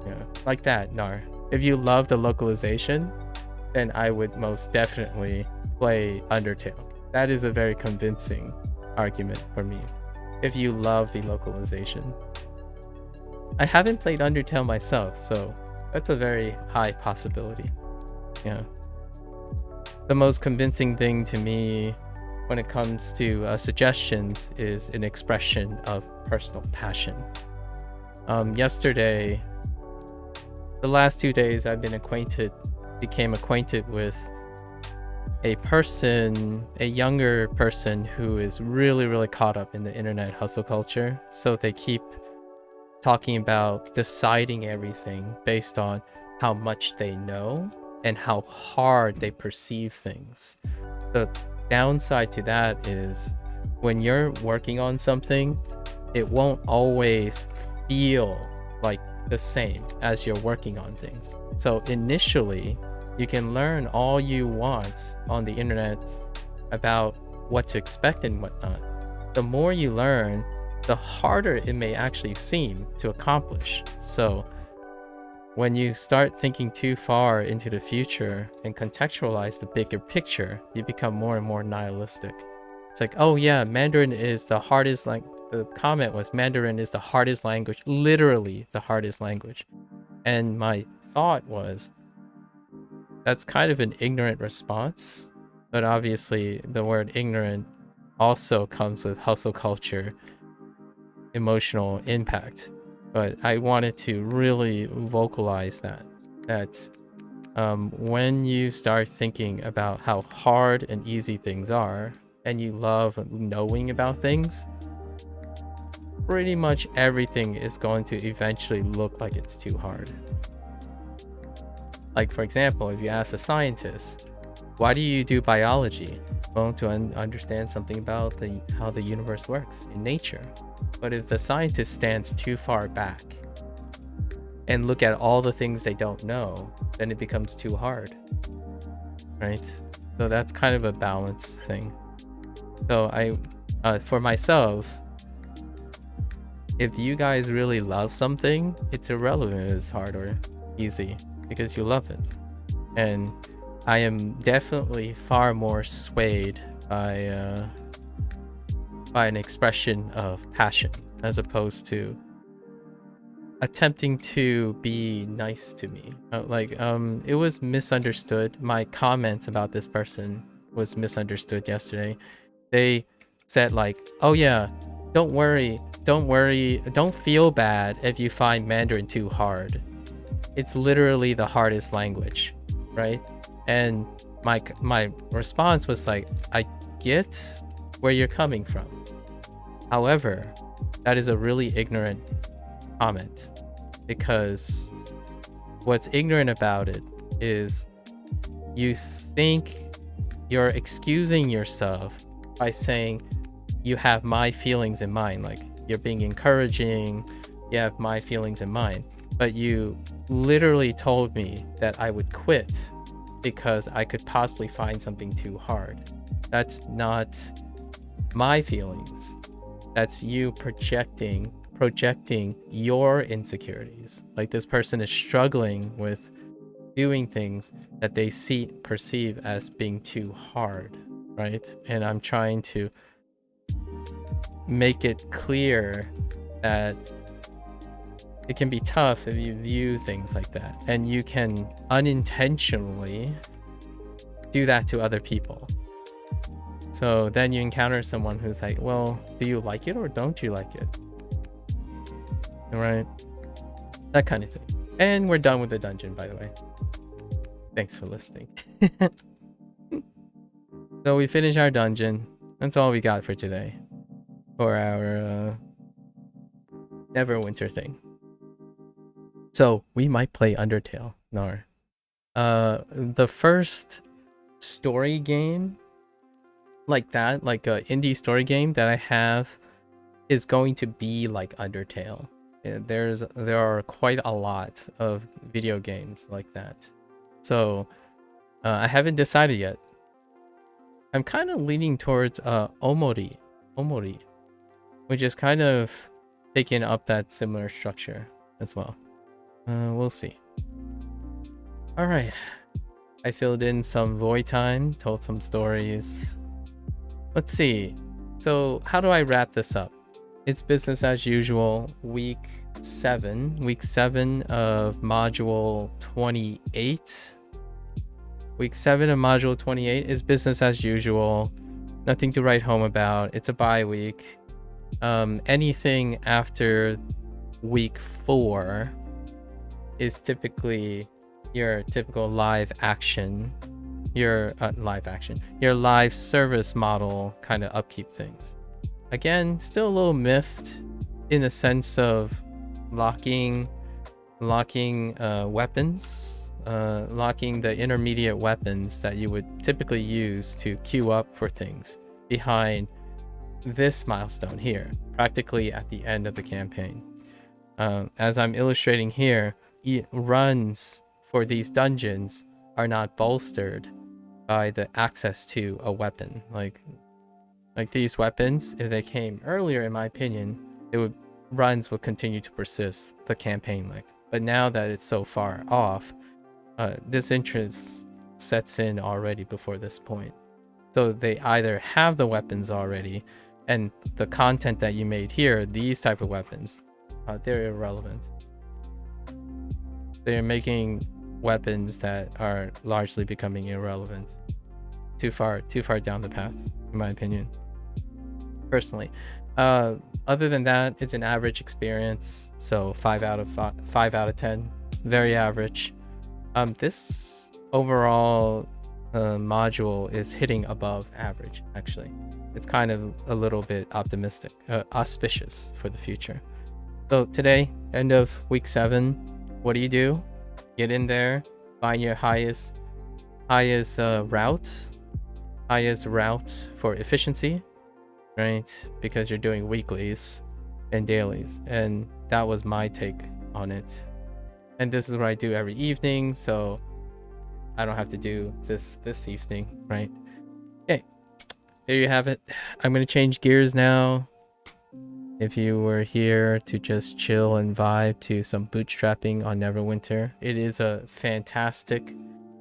Yeah, like that, Nar. If you love the localization, then I would most definitely play Undertale. That is a very convincing argument for me. If you love the localization. I haven't played Undertale myself, so that's a very high possibility. Yeah. The most convincing thing to me when it comes to suggestions is an expression of personal passion. Yesterday, the last 2 days, I've became acquainted with a younger person who is really, really caught up in the internet hustle culture. So they keep talking about deciding everything based on how much they know and how hard they perceive things. The downside to that is when you're working on something, it won't always feel like the same as you're working on things. So initially, you can learn all you want on the internet about what to expect and whatnot. The more you learn, the harder it may actually seem to accomplish. So when you start thinking too far into the future and contextualize the bigger picture, you become more and more nihilistic. It's like, oh yeah, Mandarin is the hardest, the comment was Mandarin is the hardest language, literally the hardest language. And my thought was, that's kind of an ignorant response, but obviously the word ignorant also comes with hustle culture emotional impact. But I wanted to really vocalize that when you start thinking about how hard and easy things are, and you love knowing about things, pretty much everything is going to eventually look like it's too hard. Like, for example, if you ask a scientist, why do you do biology? Well, to understand something about how the universe works in nature. But if the scientist stands too far back and look at all the things they don't know, then it becomes too hard, right? So that's kind of a balanced thing. So for myself, if you guys really love something, it's irrelevant if it's hard or easy because you love it. And I am definitely far more swayed by an expression of passion as opposed to attempting to be nice to me. It was misunderstood. My comments about this person was misunderstood yesterday. They said like, oh yeah, don't worry, don't feel bad if you find Mandarin too hard. It's literally the hardest language, right? And my response was like, I get where you're coming from. However, that is a really ignorant comment, because what's ignorant about it is you think you're excusing yourself by saying you have my feelings in mind, like you're being encouraging, you have my feelings in mind, but you literally told me that I would quit because I could possibly find something too hard. That's not my feelings. That's you projecting your insecurities. Like, this person is struggling with doing things that they perceive as being too hard, right? And I'm trying to make it clear that it can be tough if you view things like that, and you can unintentionally do that to other people. So then you encounter someone who's like, well, do you like it or don't you like it? Right? That kind of thing. And we're done with the dungeon, by the way. Thanks for listening. So we finished our dungeon. That's all we got for today. For our Neverwinter thing. So we might play Undertale. No. The first story game like that, like an indie story game that I have, is going to be like Undertale. There are quite a lot of video games like that. So I haven't decided yet. I'm kind of leaning towards Omori, which is kind of taking up that similar structure as well. We'll see. All right, I filled in some void time, told some stories. Let's see. So how do I wrap this up? It's business as usual. Week 7 of module 28. Week 7 of module 28 is business as usual. Nothing to write home about. It's a bye week. Anything after week 4 is typically your typical live live service model kind of upkeep things. Again, still a little miffed in the sense of locking weapons, locking the intermediate weapons that you would typically use to queue up for things behind this milestone here, practically at the end of the campaign. As I'm illustrating here, runs for these dungeons are not bolstered by the access to a weapon. Like these weapons, if they came earlier, in my opinion, runs would continue to persist the campaign length. But now that it's so far off, disinterest sets in already before this point. So they either have the weapons already, and the content that you made here, these type of weapons, they're irrelevant. They're making weapons that are largely becoming irrelevant. Too far down the path, in my opinion. Personally. Other than that, it's an average experience. So 5 out of 10. Very average. This overall module is hitting above average, actually. It's kind of a little bit optimistic, auspicious for the future. So today, end of week 7, what do? Get in there, find your highest route for efficiency, right? Because you're doing weeklies and dailies, and that was my take on it. And this is what I do every evening, so I don't have to do this evening, right? Okay, there you have it. I'm gonna change gears now. If you were here to just chill and vibe to some bootstrapping on Neverwinter, it is a fantastic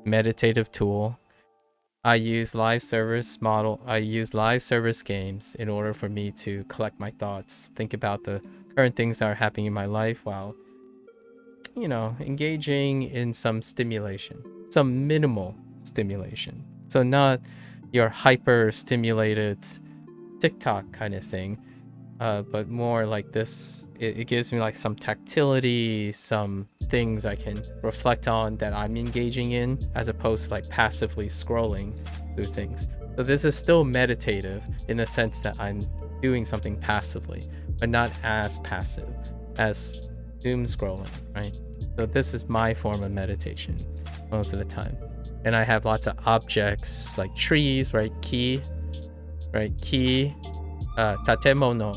meditative tool. I use live service games in order for me to collect my thoughts, think about the current things that are happening in my life while, engaging in some stimulation, some minimal stimulation. So not your hyper stimulated TikTok kind of thing, but more like this. It gives me like some tactility, some things I can reflect on that I'm engaging in, as opposed to like passively scrolling through things. So this is still meditative in the sense that I'm doing something passively, but not as passive as doom scrolling, right? So this is my form of meditation most of the time. And I have lots of objects like trees, right? Ki, tatemono,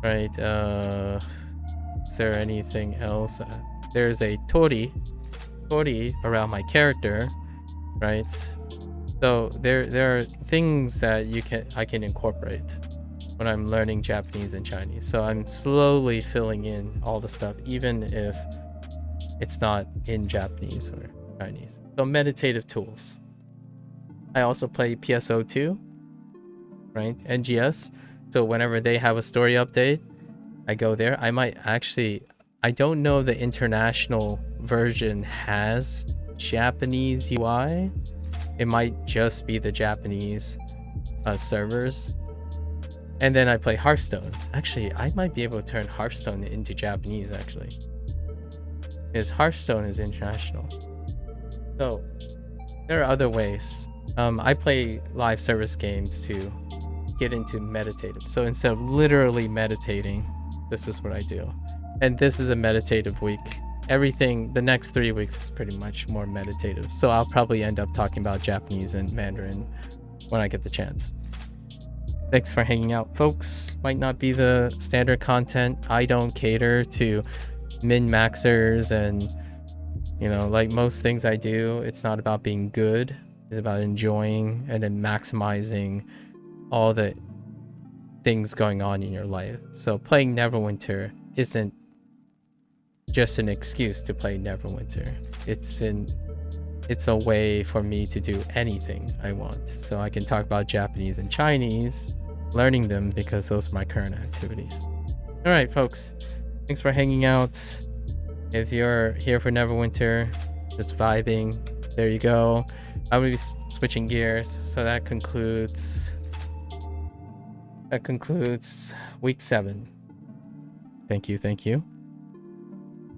right? Is there anything else? There's a tori around my character, right? So there are things that I can incorporate when I'm learning Japanese and Chinese. So I'm slowly filling in all the stuff, even if it's not in Japanese or Chinese. So meditative tools. I also play PSO2, right? NGS. So whenever they have a story update, I go there. I don't know if the international version has Japanese UI. It might just be the Japanese servers. And then I play Hearthstone. Actually, I might be able to turn Hearthstone into Japanese, actually, because Hearthstone is international. So there are other ways. I play live service games to get into meditative. So instead of literally meditating, this is what I do. And this is a meditative week. Everything, the next 3 weeks is pretty much more meditative. So I'll probably end up talking about Japanese and Mandarin when I get the chance. Thanks for hanging out, folks. Might not be the standard content. I don't cater to min-maxers, and like most things I do, it's not about being good. It's about enjoying and then maximizing all the things going on in your life. So playing Neverwinter isn't just an excuse to play Neverwinter. It's a way for me to do anything I want. So I can talk about Japanese and Chinese, learning them, because those are my current activities. All right, folks, thanks for hanging out. If you're here for Neverwinter, just vibing, there you go. I'm gonna be switching gears. So that concludes week 7. Thank you.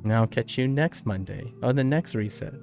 Now catch you next Monday on the next reset.